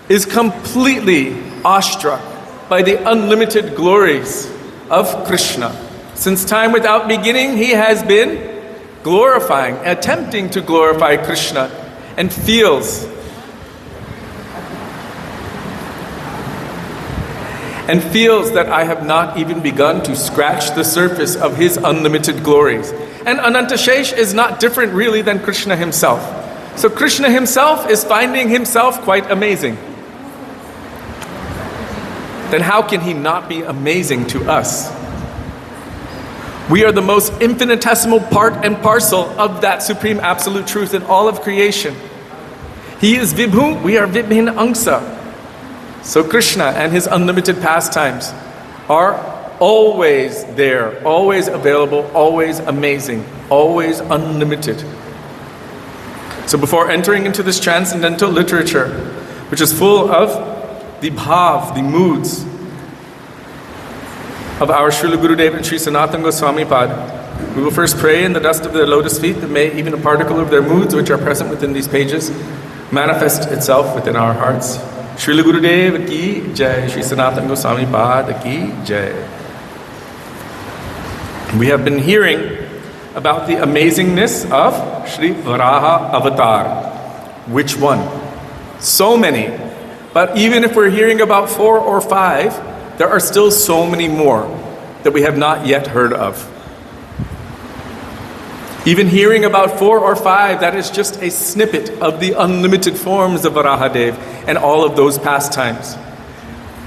is completely awestruck by the unlimited glories of Krishna. Since time without beginning, he has been glorifying, attempting to glorify Krishna, and feels that I have not even begun to scratch the surface of his unlimited glories. And Anantashesh is not different really than Krishna himself. So Krishna himself is finding himself quite amazing. Then how can he not be amazing to us? We are the most infinitesimal part and parcel of that supreme absolute truth in all of creation. He is Vibhu, we are Vibhin Angsa. So Krishna and his unlimited pastimes are always there, always available, always amazing, always unlimited. So before entering into this transcendental literature, which is full of the bhav, the moods of our Srila Gurudev and Sri Sanatana Goswami Pad, we will first pray in the dust of their lotus feet that may even a particle of their moods which are present within these pages manifest itself within our hearts. Srila Gurudev ki jai, Sri Sanatana Goswami Pad ki jai. We have been hearing about the amazingness of Sri Varaha Avatar. Which one? So many. But even if we're hearing about 4 or 5, there are still so many more that we have not yet heard of. Even hearing about 4 or 5, that is just a snippet of the unlimited forms of Varahadev and all of those pastimes.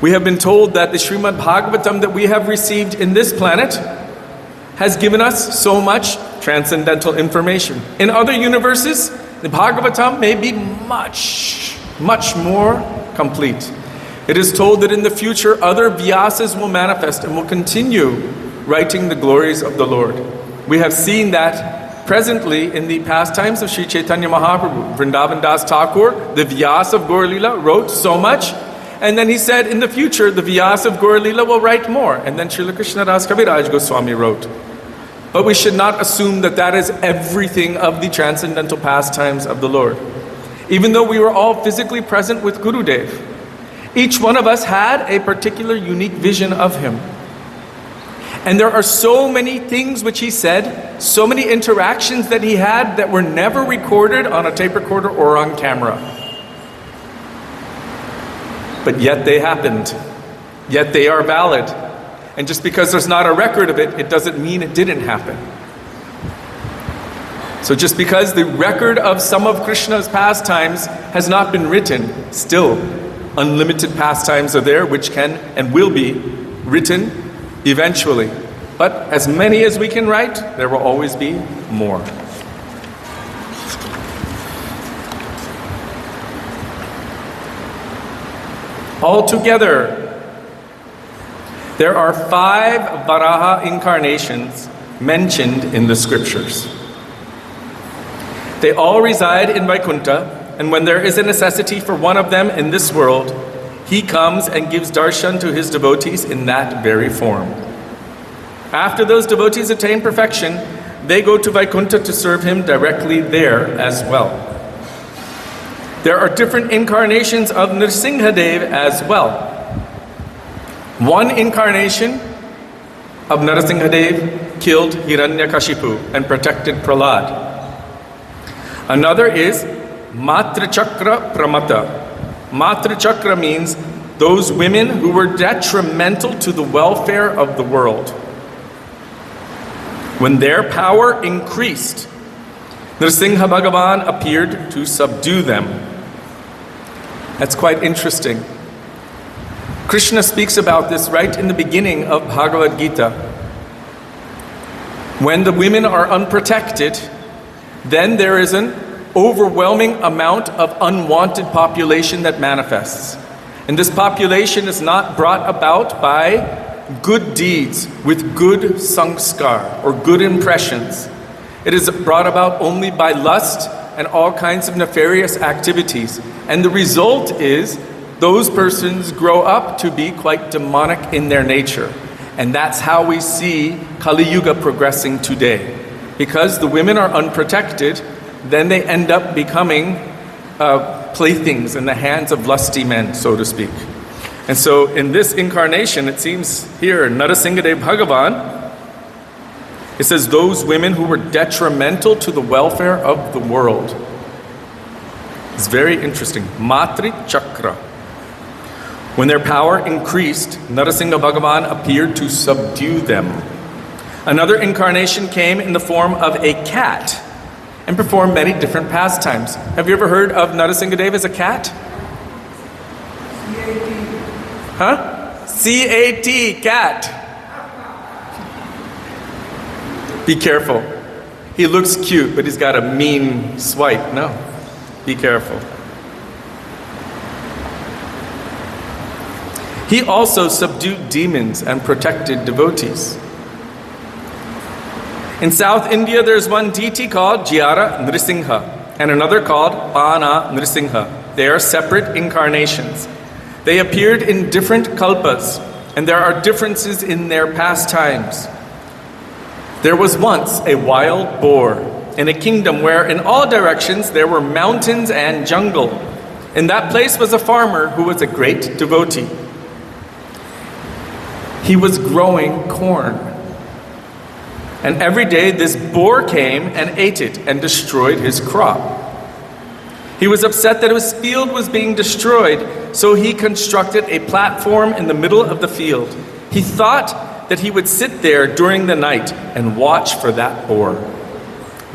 We have been told that the Srimad Bhagavatam that we have received in this planet has given us so much transcendental information. In other universes, the Bhagavatam may be much, much more complete. It is told that in the future other Vyasas will manifest and will continue writing the glories of the Lord. We have seen that presently in the pastimes of Sri Chaitanya Mahaprabhu. Vrindavan Das Thakur, the Vyasa of Gaur Leela, wrote so much, and then he said in the future the Vyasa of Gaur Leela will write more, and then Srila Krishna Das Kaviraj Goswami wrote. But we should not assume that that is everything of the transcendental pastimes of the Lord. Even though we were all physically present with Gurudev, each one of us had a particular unique vision of him. And there are so many things which he said, so many interactions that he had that were never recorded on a tape recorder or on camera. But yet they happened. Yet they are valid. And just because there's not a record of it, it doesn't mean it didn't happen. So just because the record of some of Krishna's pastimes has not been written, still unlimited pastimes are there which can and will be written eventually. But as many as we can write, there will always be more. Altogether, there are 5 Varaha incarnations mentioned in the scriptures. They all reside in Vaikuntha, and when there is a necessity for one of them in this world, he comes and gives darshan to his devotees in that very form. After those devotees attain perfection, they go to Vaikuntha to serve him directly there as well. There are different incarnations of Nrsimhadev as well. One incarnation of Nrsimhadev killed Hiranyakashipu and protected Prahlad. Another is Matra Chakra Pramata. Matra Chakra means those women who were detrimental to the welfare of the world. When their power increased, Nrsimha Bhagavan appeared to subdue them. That's quite interesting. Krishna speaks about this right in the beginning of Bhagavad Gita. When the women are unprotected, then there is an overwhelming amount of unwanted population that manifests. And this population is not brought about by good deeds with good sanskar or good impressions. It is brought about only by lust and all kinds of nefarious activities. And the result is those persons grow up to be quite demonic in their nature. And that's how we see Kali Yuga progressing today. Because the women are unprotected, then they end up becoming playthings in the hands of lusty men, so to speak. And so in this incarnation, it seems here, Narasimhadev Bhagavan, it says those women who were detrimental to the welfare of the world. It's very interesting. Matri Chakra. When their power increased, Narasimha Bhagavan appeared to subdue them. Another incarnation came in the form of a cat and performed many different pastimes. Have you ever heard of Narasimhadev as a cat? Huh? C-A-T, cat. Be careful. He looks cute, but he's got a mean swipe. No. Be careful. He also subdued demons and protected devotees. In South India, there's one deity called Jyara Nrisingha and another called Pana Nrisingha. They are separate incarnations. They appeared in different kalpas, and there are differences in their pastimes. There was once a wild boar in a kingdom where in all directions there were mountains and jungle. In that place was a farmer who was a great devotee. He was growing corn. And every day this boar came and ate it and destroyed his crop. He was upset that his field was being destroyed, so he constructed a platform in the middle of the field. He thought that he would sit there during the night and watch for that boar.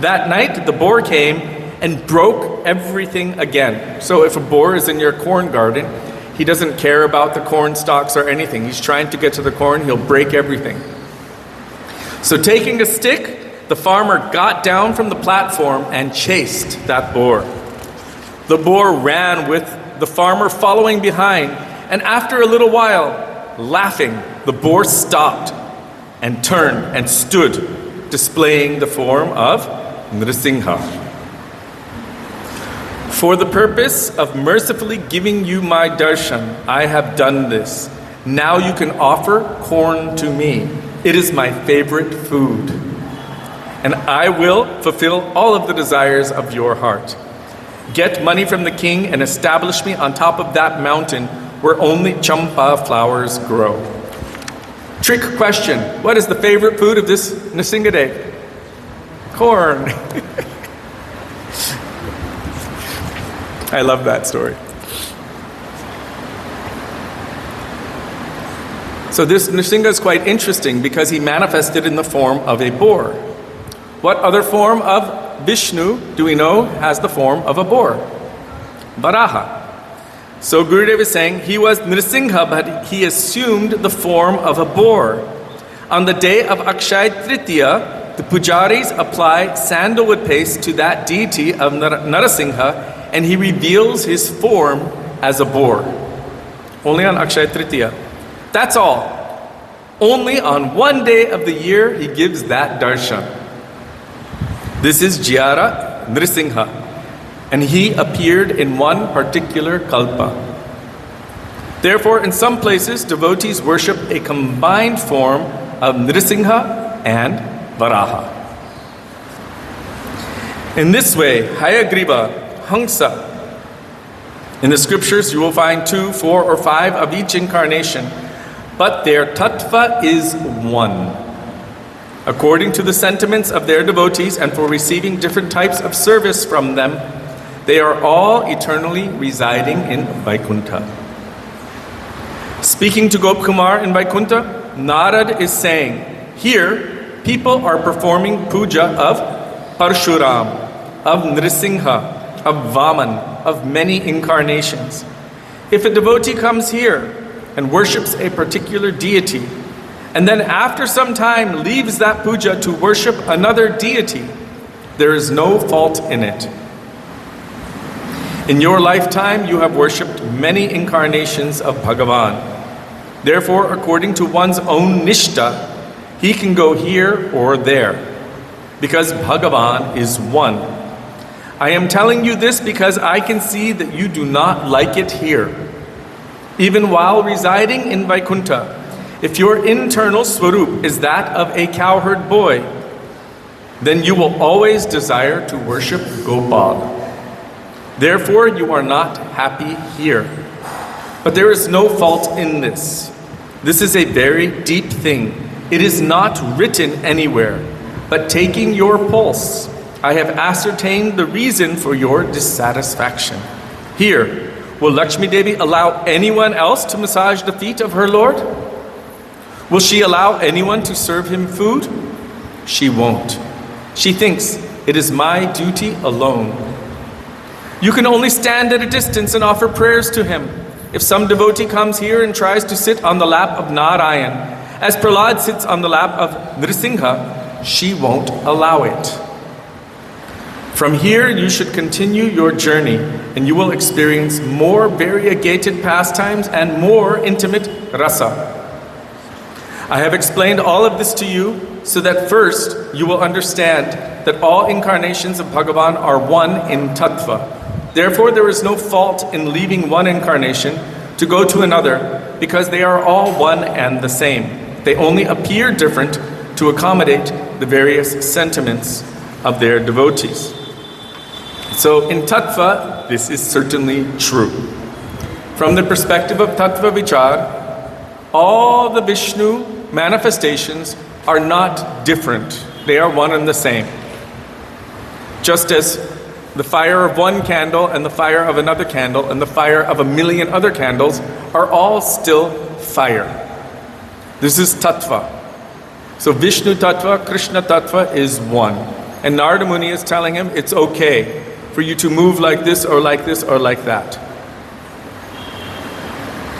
That night, the boar came and broke everything again. So if a boar is in your corn garden, he doesn't care about the corn stalks or anything. He's trying to get to the corn, he'll break everything. So taking a stick, the farmer got down from the platform and chased that boar. The boar ran with the farmer following behind, and after a little while, laughing, the boar stopped and turned and stood, displaying the form of Nrisingha. For the purpose of mercifully giving you my darshan, I have done this. Now you can offer corn to me. It is my favorite food. And I will fulfill all of the desires of your heart. Get money from the king and establish me on top of that mountain where only champa flowers grow. Trick question. What is the favorite food of this Nrsimhadev? Corn. I love that story. So this Nrsimha is quite interesting because he manifested in the form of a boar. What other form of Vishnu do we know has the form of a boar? Varaha. So Gurudev is saying he was Nrsimha, but he assumed the form of a boar. On the day of Akshaya Tritiya, the pujaris apply sandalwood paste to that deity of Narasimha, and he reveals his form as a boar. Only on Akshaya Tritiya. That's all. Only on one day of the year he gives that darshan. This is Jyara Nrisingha. And he appeared in one particular kalpa. Therefore, in some places, devotees worship a combined form of Nrisingha and Varaha. In this way, Hayagriva, Hamsa. In the scriptures, you will find 2, 4, or 5 of each incarnation, but their tattva is one. According to the sentiments of their devotees and for receiving different types of service from them, they are all eternally residing in Vaikuntha. Speaking to Gopkumar in Vaikuntha, Narad is saying, here, people are performing puja of Parshuram, of Nrisingha, of Vaman, of many incarnations. If a devotee comes here and worships a particular deity, and then after some time leaves that puja to worship another deity, there is no fault in it. In your lifetime, you have worshipped many incarnations of Bhagavan. Therefore, according to one's own nishta, he can go here or there, because Bhagavan is one. I am telling you this because I can see that you do not like it here. Even while residing in Vaikuntha, If your internal swarup is that of a cowherd boy, then you will always desire to worship Gopal. Therefore, you are not happy here. But there is no fault in this. This is a very deep thing. It is not written anywhere, but taking your pulse, I have ascertained the reason for your dissatisfaction. Here, will Lakshmi Devi allow anyone else to massage the feet of her Lord? Will she allow anyone to serve him food? She won't. She thinks it is my duty alone. You can only stand at a distance and offer prayers to him. If some devotee comes here and tries to sit on the lap of Narayan, as Prahlad sits on the lap of Nrsimha, she won't allow it. From here, you should continue your journey, and you will experience more variegated pastimes and more intimate rasa. I have explained all of this to you so that first you will understand that all incarnations of Bhagavan are one in tattva. Therefore, there is no fault in leaving one incarnation to go to another, because they are all one and the same. They only appear different to accommodate the various sentiments of their devotees. So in tattva, this is certainly true. From the perspective of tattva vichar, all the Vishnu manifestations are not different. They are one and the same. Just as the fire of one candle and the fire of another candle and the fire of a million other candles are all still fire. This is tattva. So Vishnu tattva, Krishna tattva is one. And Narada Muni is telling him it's okay for you to move like this or like this or like that.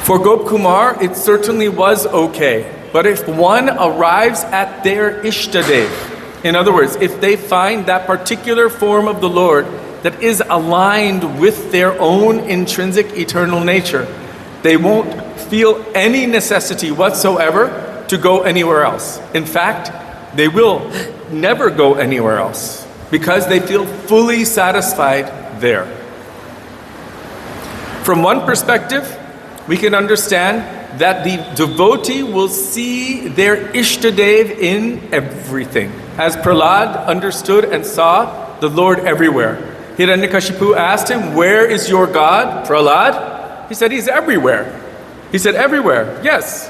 For Gop Kumar, it certainly was okay. But if one arrives at their Ishtadev, in other words, if they find that particular form of the Lord that is aligned with their own intrinsic eternal nature, they won't feel any necessity whatsoever to go anywhere else. In fact, they will never go anywhere else because they feel fully satisfied there. From one perspective, we can understand that the devotee will see their Ishtadev in everything. As Prahlad understood and saw the Lord everywhere. Hiranyakashipu asked him, "Where is your God, Prahlad?" He said, "He's everywhere." He said, "Everywhere?" "Yes."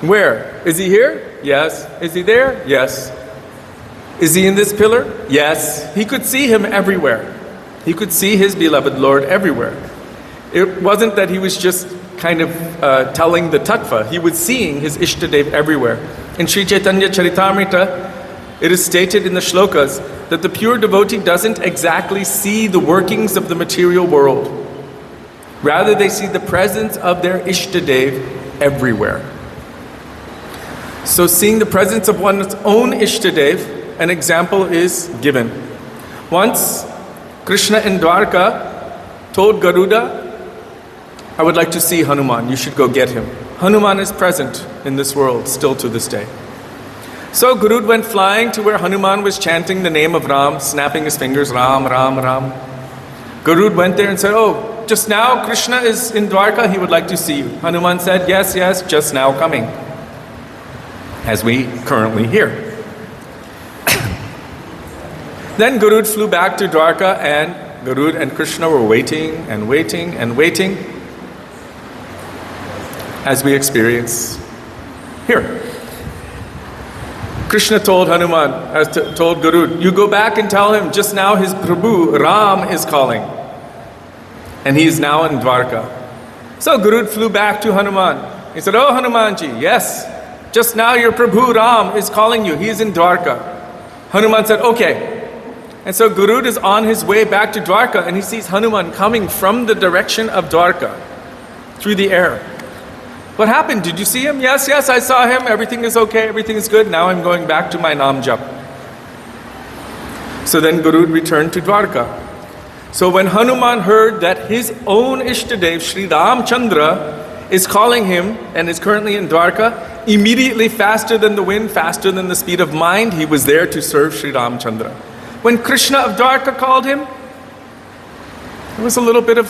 "Where? Is he here?" "Yes." "Is he there?" "Yes." "Is he in this pillar?" "Yes." He could see him everywhere. He could see his beloved Lord everywhere. It wasn't that he was just kind of telling the tattva. He was seeing his Ishtadev everywhere. In Sri Chaitanya Charitamrita, it is stated in the shlokas that the pure devotee doesn't exactly see the workings of the material world. Rather, they see the presence of their Ishtadev everywhere. So seeing the presence of one's own Ishtadev, an example is given. Once, Krishna in Dwarka told Garuda, "I would like to see Hanuman, you should go get him." Hanuman is present in this world still to this day. So Garud went flying to where Hanuman was chanting the name of Ram, snapping his fingers, Ram, Ram, Ram. Garud went there and said, "Oh, just now Krishna is in Dwarka, he would like to see you." Hanuman said, "Yes, yes, just now coming." As we currently hear. Then Garud flew back to Dwarka, and Garud and Krishna were waiting and waiting and waiting, as we experience here. Krishna told Hanuman, told Garud, "You go back and tell him just now his Prabhu Ram is calling." And he is now in Dwarka. So Garud flew back to Hanuman. He said, "Oh Hanumanji, yes, just now your Prabhu Ram is calling you. He is in Dwarka." Hanuman said, "Okay." And so Garud is on his way back to Dwarka, and he sees Hanuman coming from the direction of Dwarka through the air. "What happened? Did you see him?" "Yes, yes, I saw him. Everything is okay. Everything is good. Now I'm going back to my Nam Jap." So then Garud returned to Dwarka. So when Hanuman heard that his own Ishtadev, Sri Ramchandra, is calling him and is currently in Dwarka, immediately faster than the wind, faster than the speed of mind, he was there to serve Sri Ramchandra. When Krishna of Dwarka called him, there was a little bit of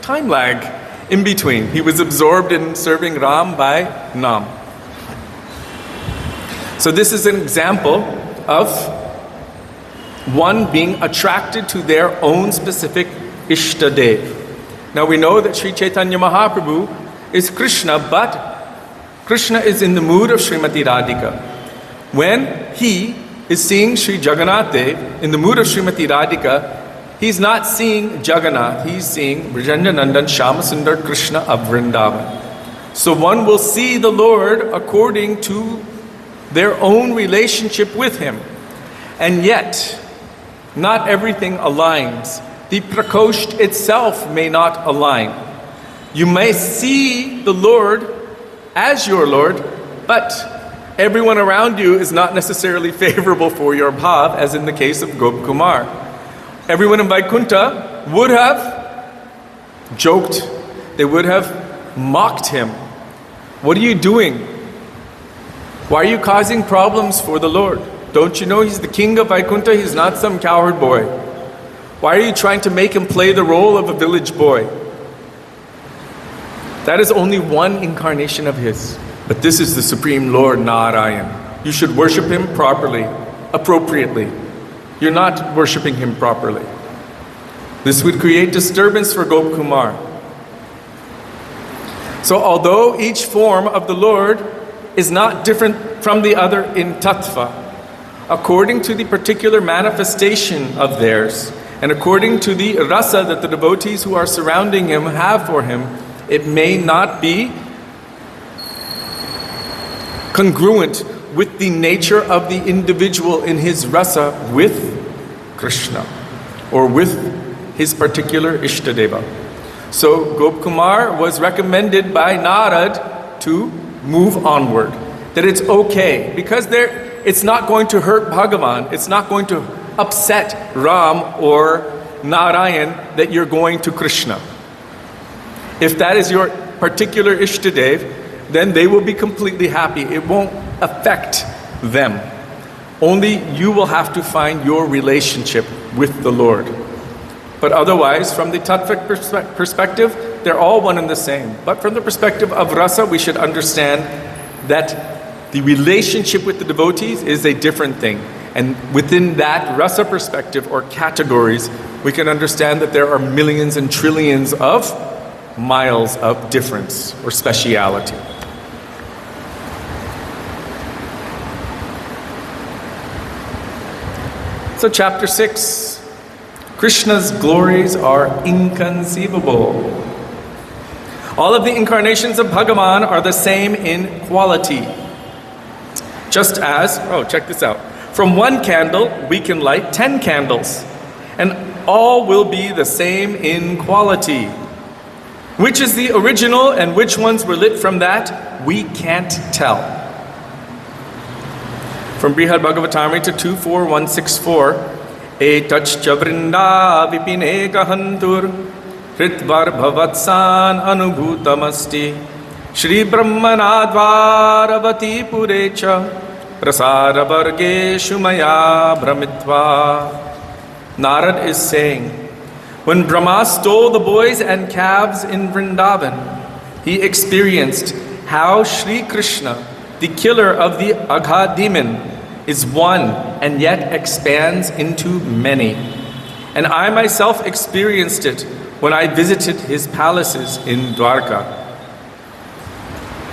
time lag in between. He was absorbed in serving Ram by Nam. So this is an example of one being attracted to their own specific Ishtadev. Now we know that Sri Chaitanya Mahaprabhu is Krishna, but Krishna is in the mood of Srimati Radhika. When he is seeing Sri Jagannath Dev in the mood of Srimati Radhika, he's not seeing Jagannath, he's seeing Brijanjanandan Shyamasundar Krishna of Vrindavan. So one will see the Lord according to their own relationship with him. And yet, not everything aligns. The Prakosht itself may not align. You may see the Lord as your Lord, but everyone around you is not necessarily favorable for your bhav, as in the case of Gop Kumar. Everyone in Vaikuntha would have joked, they would have mocked him. What are you doing? Why are you causing problems for the Lord? Don't you know he's the king of Vaikuntha? He's not some cowherd boy. Why are you trying to make him play the role of a village boy? That is only one incarnation of his. But this is the Supreme Lord Narayan. You should worship him properly, appropriately. You're not worshiping him properly. This would create disturbance for Gop Kumar. So although each form of the Lord is not different from the other in tattva, according to the particular manifestation of theirs, and according to the rasa that the devotees who are surrounding him have for him, it may not be congruent with the nature of the individual in his rasa with Krishna or with his particular Ishtadeva. So Gop Kumar was recommended by Narad to move onward. That it's okay, because it's not going to hurt Bhagavan, it's not going to upset Ram or Narayan that you're going to Krishna. If that is your particular Ishtadev, then they will be completely happy. It won't affect them. Only you will have to find your relationship with the Lord. But otherwise, from the tattvic perspective, they're all one and the same. But from the perspective of rasa, we should understand that the relationship with the devotees is a different thing. And within that rasa perspective or categories, we can understand that there are millions and trillions of miles of difference or speciality. So chapter 6, Krishna's glories are inconceivable. All of the incarnations of Bhagavan are the same in quality. Just as, check this out. From one candle, we can light 10 candles, and all will be the same in quality. Which is the original and which ones were lit from that, we can't tell. From Brihad Bhagavatamrita 24164, Etachcha vrinda vipine gahantur hritvar bhavatsan anubhutamasti Shri Brahmanadvaravati purecha prasara vargeshu maya brahmitva. Narad is saying, when Brahma stole the boys and calves in Vrindavan, he experienced how Shri Krishna, the killer of the Agha demon, is one and yet expands into many. And I myself experienced it when I visited his palaces in Dwarka.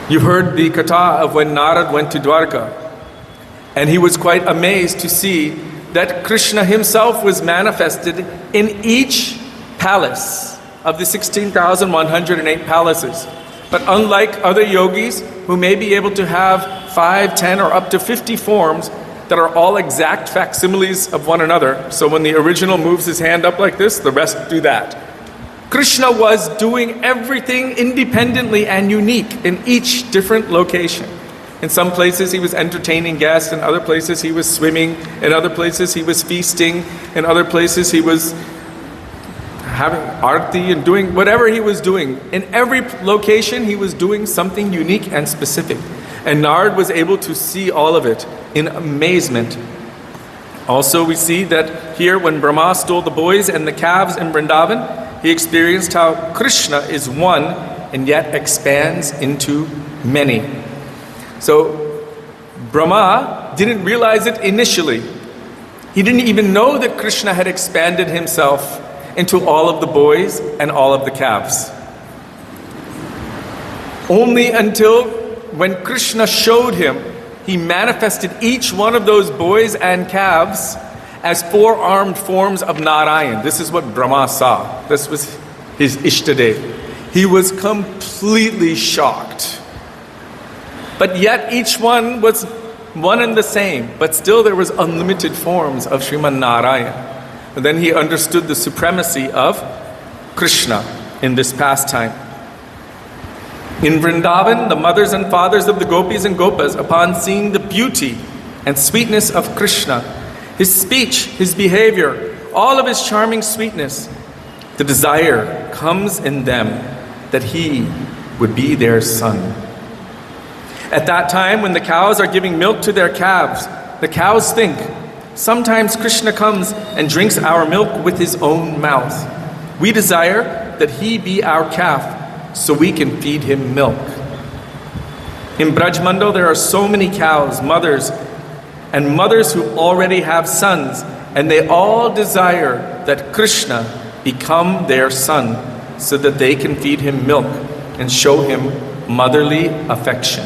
You heard the katha of when Narad went to Dwarka, and he was quite amazed to see that Krishna himself was manifested in each palace of the 16,108 palaces. But unlike other yogis who may be able to have 5, 10, or up to 50 forms that are all exact facsimiles of one another, so when the original moves his hand up like this, the rest do that. Krishna was doing everything independently and unique in each different location. In some places he was entertaining guests, in other places he was swimming, in other places he was feasting, in other places he was having arti and doing whatever he was doing. In every location he was doing something unique and specific. And Narad was able to see all of it in amazement. Also we see that here when Brahma stole the boys and the calves in Vrindavan, he experienced how Krishna is one and yet expands into many. So Brahma didn't realize it initially. He didn't even know that Krishna had expanded himself into all of the boys and all of the calves. Only until when Krishna showed him, he manifested each one of those boys and calves as four-armed forms of Narayan. This is what Brahma saw. This was his Ishtadev. He was completely shocked. But yet each one was one and the same, but still there was unlimited forms of Sriman Narayan. And then he understood the supremacy of Krishna in this pastime. In Vrindavan, the mothers and fathers of the gopis and gopas, upon seeing the beauty and sweetness of Krishna, his speech, his behavior, all of his charming sweetness, the desire comes in them that he would be their son. At that time, when the cows are giving milk to their calves, the cows think, sometimes Krishna comes and drinks our milk with his own mouth. We desire that he be our calf, so we can feed him milk. In Brajmandal, there are so many cows, mothers who already have sons, and they all desire that Krishna become their son, so that they can feed him milk and show him motherly affection.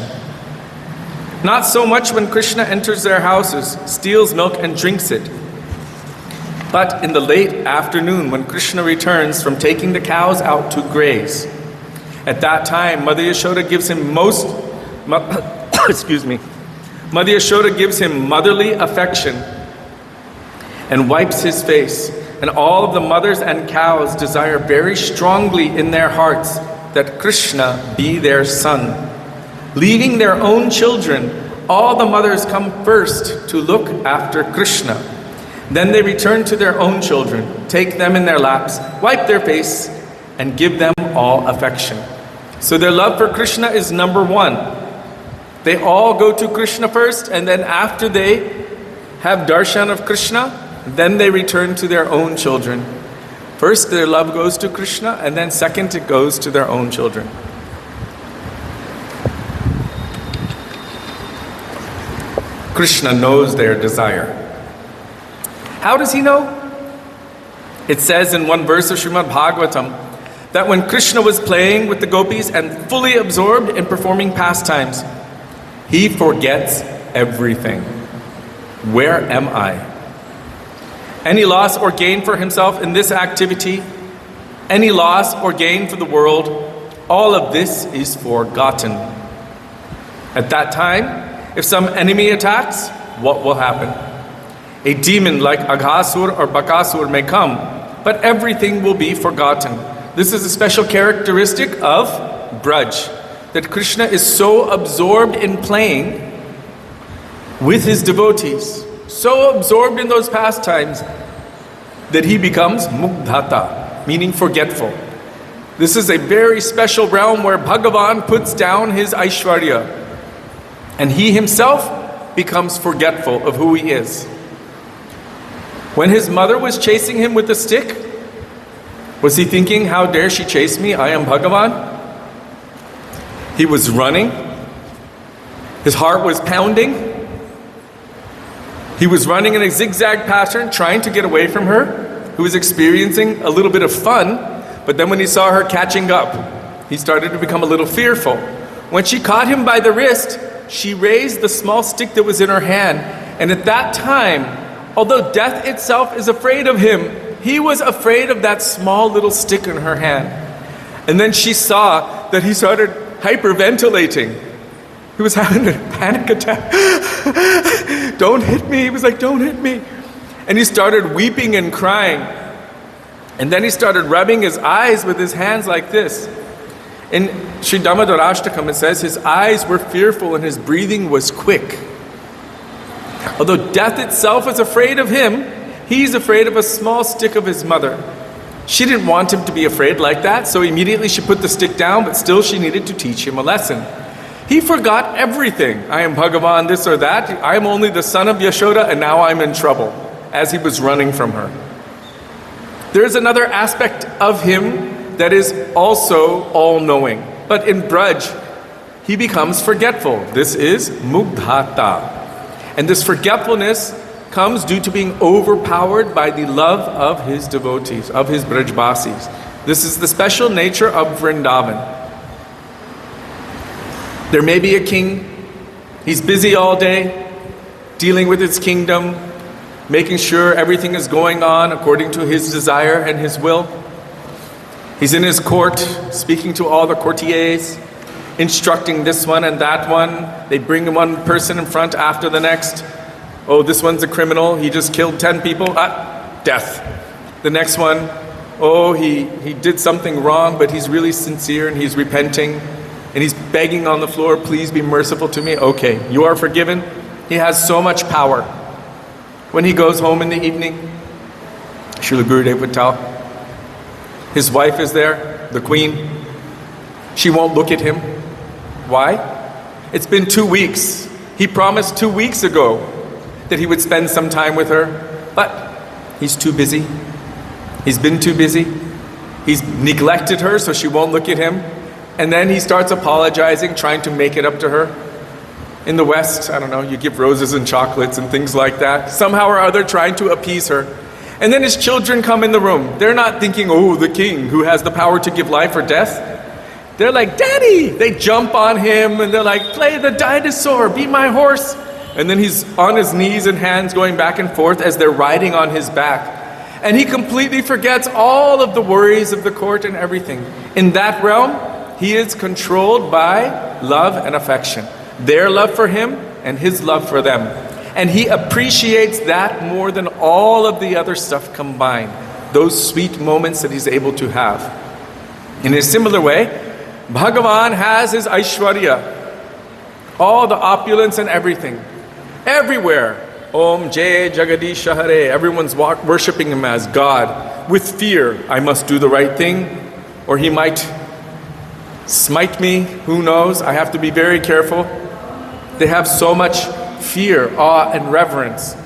Not so much when Krishna enters their houses, steals milk and drinks it, but in the late afternoon when Krishna returns from taking the cows out to graze. At that time, Mother Yashoda gives him Mother Yashoda gives him motherly affection and wipes his face. And all of the mothers and cows desire very strongly in their hearts that Krishna be their son. Leaving their own children, all the mothers come first to look after Krishna. Then they return to their own children, take them in their laps, wipe their face, and give them all affection. So their love for Krishna is number one. They all go to Krishna first, and then after they have darshan of Krishna, then they return to their own children. First their love goes to Krishna, and then second it goes to their own children. Krishna knows their desire. How does he know? It says in one verse of Srimad Bhagavatam that when Krishna was playing with the gopis and fully absorbed in performing pastimes, he forgets everything. Where am I? Any loss or gain for himself in this activity, any loss or gain for the world, all of this is forgotten. At that time, if some enemy attacks, what will happen? A demon like Aghasur or Bakasur may come, but everything will be forgotten. This is a special characteristic of Braj, that Krishna is so absorbed in playing with his devotees, so absorbed in those pastimes, that he becomes mugdhata, meaning forgetful. This is a very special realm where Bhagavan puts down his Aishwarya, and he himself becomes forgetful of who he is. When his mother was chasing him with a stick, was he thinking, how dare she chase me? I am Bhagavan. He was running. His heart was pounding. He was running in a zigzag pattern, trying to get away from her. He was experiencing a little bit of fun, but then when he saw her catching up, he started to become a little fearful. When she caught him by the wrist, she raised the small stick that was in her hand. And at that time, although death itself is afraid of him, he was afraid of that small little stick in her hand. And then she saw that he started hyperventilating. He was having a panic attack. Don't hit me. He was like, don't hit me. And he started weeping and crying. And then he started rubbing his eyes with his hands like this. In Sri Damodarashtakam it says his eyes were fearful and his breathing was quick. Although death itself is afraid of him, he's afraid of a small stick of his mother. She didn't want him to be afraid like that, so immediately she put the stick down, but still she needed to teach him a lesson. He forgot everything. I am Bhagavan, this or that. I am only the son of Yashoda, and now I'm in trouble, as he was running from her. There is another aspect of him that is also all-knowing. But in Braj, he becomes forgetful. This is mugdhata. And this forgetfulness comes due to being overpowered by the love of his devotees, of his Brajbasis. This is the special nature of Vrindavan. There may be a king, he's busy all day, dealing with his kingdom, making sure everything is going on according to his desire and his will. He's in his court, speaking to all the courtiers, instructing this one and that one. They bring one person in front after the next. Oh, this one's a criminal, he just killed 10 people, death. The next one, oh, he did something wrong, but he's really sincere and he's repenting. And he's begging on the floor, please be merciful to me. Okay, you are forgiven. He has so much power. When he goes home in the evening, Srila Gurudev would tell, his wife is there, the queen. She won't look at him. Why? It's been 2 weeks. He promised 2 weeks ago that he would spend some time with her, but he's too busy. He's been too busy. He's neglected her, so she won't look at him. And then he starts apologizing, trying to make it up to her. In the West, I don't know, you give roses and chocolates and things like that. Somehow or other trying to appease her. And then his children come in the room. They're not thinking, oh, the king who has the power to give life or death. They're like, Daddy! They jump on him and they're like, play the dinosaur, be my horse. And then he's on his knees and hands going back and forth as they're riding on his back. And he completely forgets all of the worries of the court and everything. In that realm, he is controlled by love and affection. Their love for him and his love for them. And he appreciates that more than all of the other stuff combined. Those sweet moments that he's able to have. In a similar way, Bhagavan has his Aishwarya. All the opulence and everything. Everywhere. Om Jai Jagadisha Hare. Everyone's worshipping him as God. With fear, I must do the right thing. Or he might smite me, who knows? I have to be very careful. They have so much fear, awe, and reverence.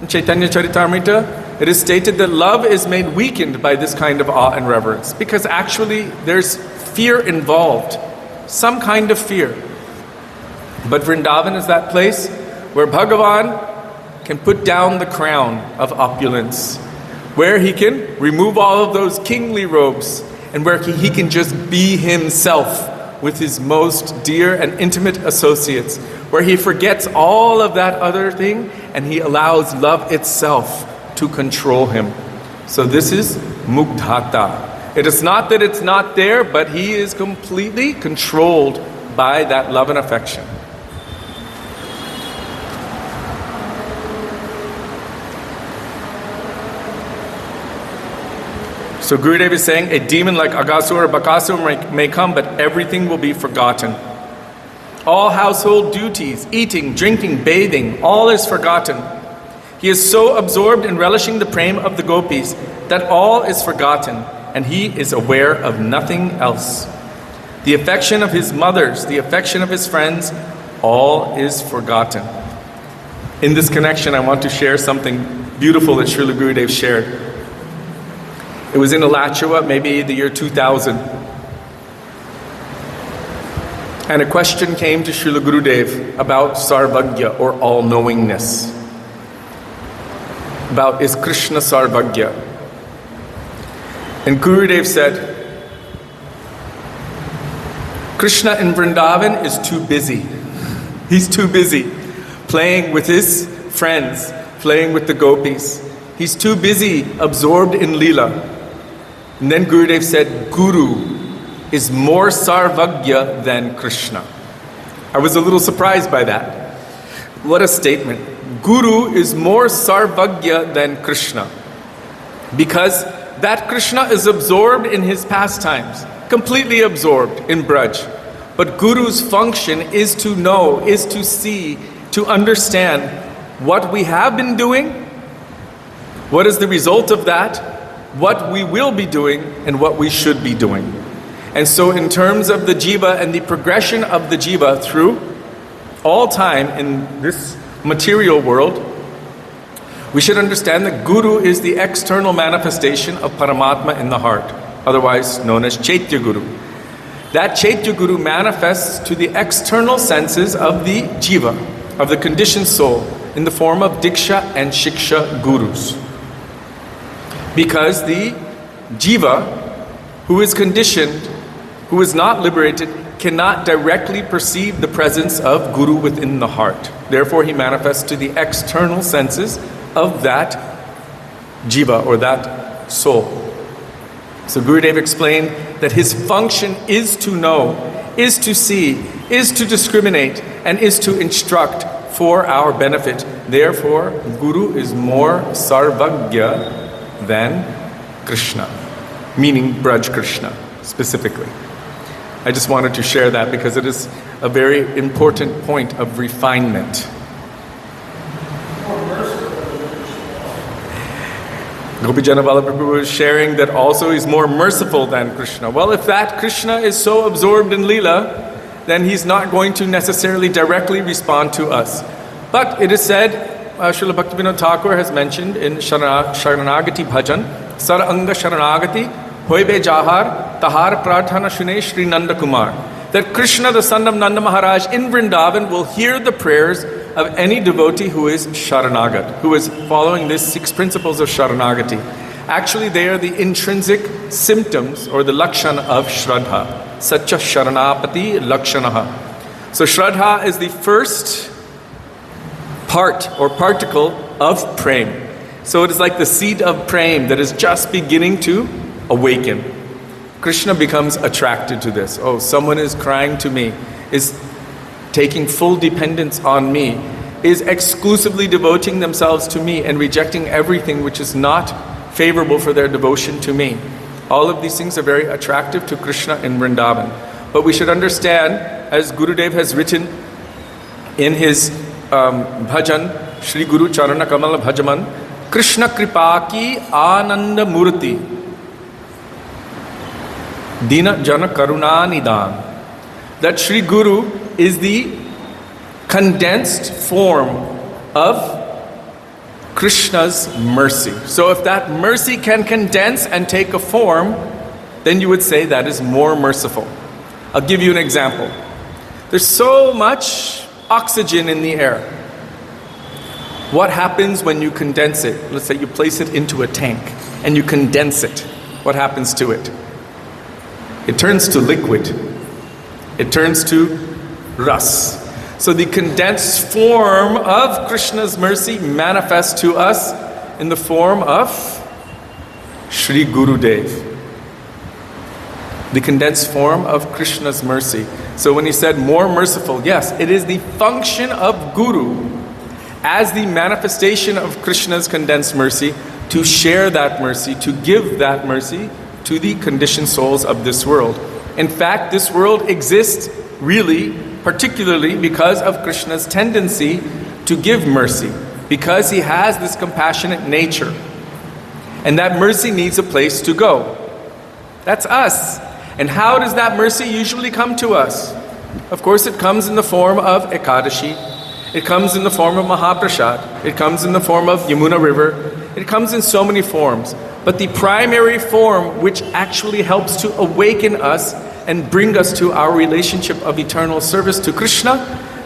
In Chaitanya Charitamrita, it is stated that love is made weakened by this kind of awe and reverence. Because actually, there's fear involved. Some kind of fear. But Vrindavan is that place where Bhagavan can put down the crown of opulence. Where he can remove all of those kingly robes and where he can just be himself with his most dear and intimate associates, where he forgets all of that other thing and he allows love itself to control him. So this is Mugdhata. It is not that it's not there, but he is completely controlled by that love and affection. So Gurudev is saying, a demon like Aghasur or Bakasur may come, but everything will be forgotten. All household duties, eating, drinking, bathing, all is forgotten. He is so absorbed in relishing the prem of the gopis that all is forgotten, and he is aware of nothing else. The affection of his mothers, the affection of his friends, all is forgotten. In this connection, I want to share something beautiful that Srila Gurudev shared. It was in Alachua, maybe the year 2000. And a question came to Srila Gurudev about Sarvagya or all-knowingness. About is Krishna Sarvagya? And Gurudev said, Krishna in Vrindavan is too busy. He's too busy playing with his friends, playing with the gopis. He's too busy, absorbed in Leela. And then Gurudev said, Guru is more Sarvagya than Krishna. I was a little surprised by that. What a statement. Guru is more Sarvagya than Krishna. Because that Krishna is absorbed in his pastimes, completely absorbed in Braj. But Guru's function is to know, is to see, to understand what we have been doing, what is the result of that, what we will be doing, and what we should be doing. And so in terms of the jiva and the progression of the jiva through all time in this material world, we should understand that Guru is the external manifestation of Paramatma in the heart, otherwise known as Chaitya Guru. That Chaitya Guru manifests to the external senses of the jiva, of the conditioned soul. in the form of Diksha and Shiksha gurus. Because the jiva, who is conditioned, who is not liberated, cannot directly perceive the presence of Guru within the heart. Therefore, he manifests to the external senses of that jiva or that soul. So Gurudev explained that his function is to know, is to see, is to discriminate, and is to instruct for our benefit. Therefore, Guru is more sarvagya than Krishna, meaning Braj Krishna specifically. I just wanted to share that because it is a very important point of refinement. Gopijana Vallabha was sharing that also he's more merciful than Krishna. Well, if that Krishna is so absorbed in Leela, then he's not going to necessarily directly respond to us. But it is said, Srila Bhaktivinoda Thakur has mentioned in Sharanagati Bhajan, Saranga Sharanagati, Hoibe Jahar, Tahar Prarthana Shune Shri Nanda Kumar, that Krishna, the son of Nanda Maharaj in Vrindavan, will hear the prayers of any devotee who is Sharanagat, who is following these 6 principles of Sharanagati. Actually, they are the intrinsic symptoms or the lakshana of Shraddha. Satya Sharanapati Lakshanaha. So Shraddha is the first part or particle of Prem. So it is like the seed of Prem that is just beginning to awaken. Krishna becomes attracted to this. Oh, someone is crying to me, is taking full dependence on me, is exclusively devoting themselves to me and rejecting everything which is not favorable for their devotion to me. All of these things are very attractive to Krishna in Vrindavan. But we should understand, as Gurudev has written in his bhajan, Shri Guru Charana Kamala Bhajaman, Krishna Kripa ki Ananda Murti, Dina Jana Karuna Nidan. That Shri Guru is the condensed form of Krishna's mercy. So if that mercy can condense and take a form, then you would say that is more merciful. I'll give you an example. There's so much oxygen in the air. What happens when you condense it? Let's say you place it into a tank and you condense it. What happens to it? It turns to liquid. It turns to ras. So the condensed form of Krishna's mercy manifests to us in the form of Shri Gurudev. The condensed form of Krishna's mercy. So when he said more merciful, yes, it is the function of Guru as the manifestation of Krishna's condensed mercy to share that mercy, to give that mercy to the conditioned souls of this world. In fact, this world exists really, particularly because of Krishna's tendency to give mercy, because he has this compassionate nature. And that mercy needs a place to go. That's us. And how does that mercy usually come to us? Of course, it comes in the form of Ekadashi. It comes in the form of Mahaprasad. It comes in the form of Yamuna River. It comes in so many forms. But the primary form which actually helps to awaken us and bring us to our relationship of eternal service to Krishna,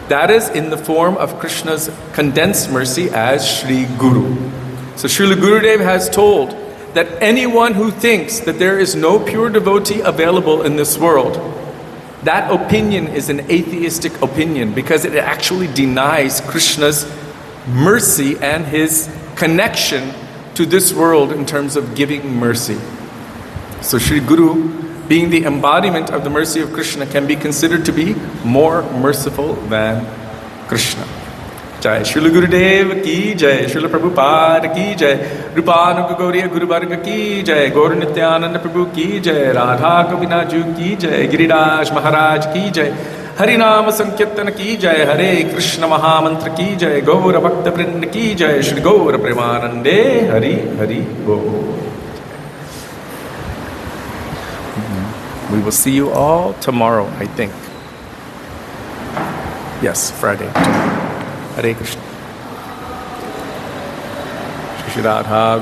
that is in the form of Krishna's condensed mercy as Shri Guru. So Srila Gurudev has told that anyone who thinks that there is no pure devotee available in this world, that opinion is an atheistic opinion because it actually denies Krishna's mercy and his connection to this world in terms of giving mercy. So Shri Guru, being the embodiment of the mercy of Krishna, can be considered to be more merciful than Krishna. Jai Srila Gurudev ki jai, Srila Prabhupada ki jai, Rupanuga Gauriya Guru Varga ki jai, Gaur Nityananda Prabhu ki jai, Radha Govinaju ki jai, Giriraj Maharaj ki jai, Harinama Sankirtana ki jai, Hare Krishna Mahamantra ki jai, Gaura Bhakta Vrinda ki jai, Shri Gaura Premanande, Hari Hari Bo. We will see you all tomorrow, I think. Yes, Friday. Hare Krishna. Shri Radha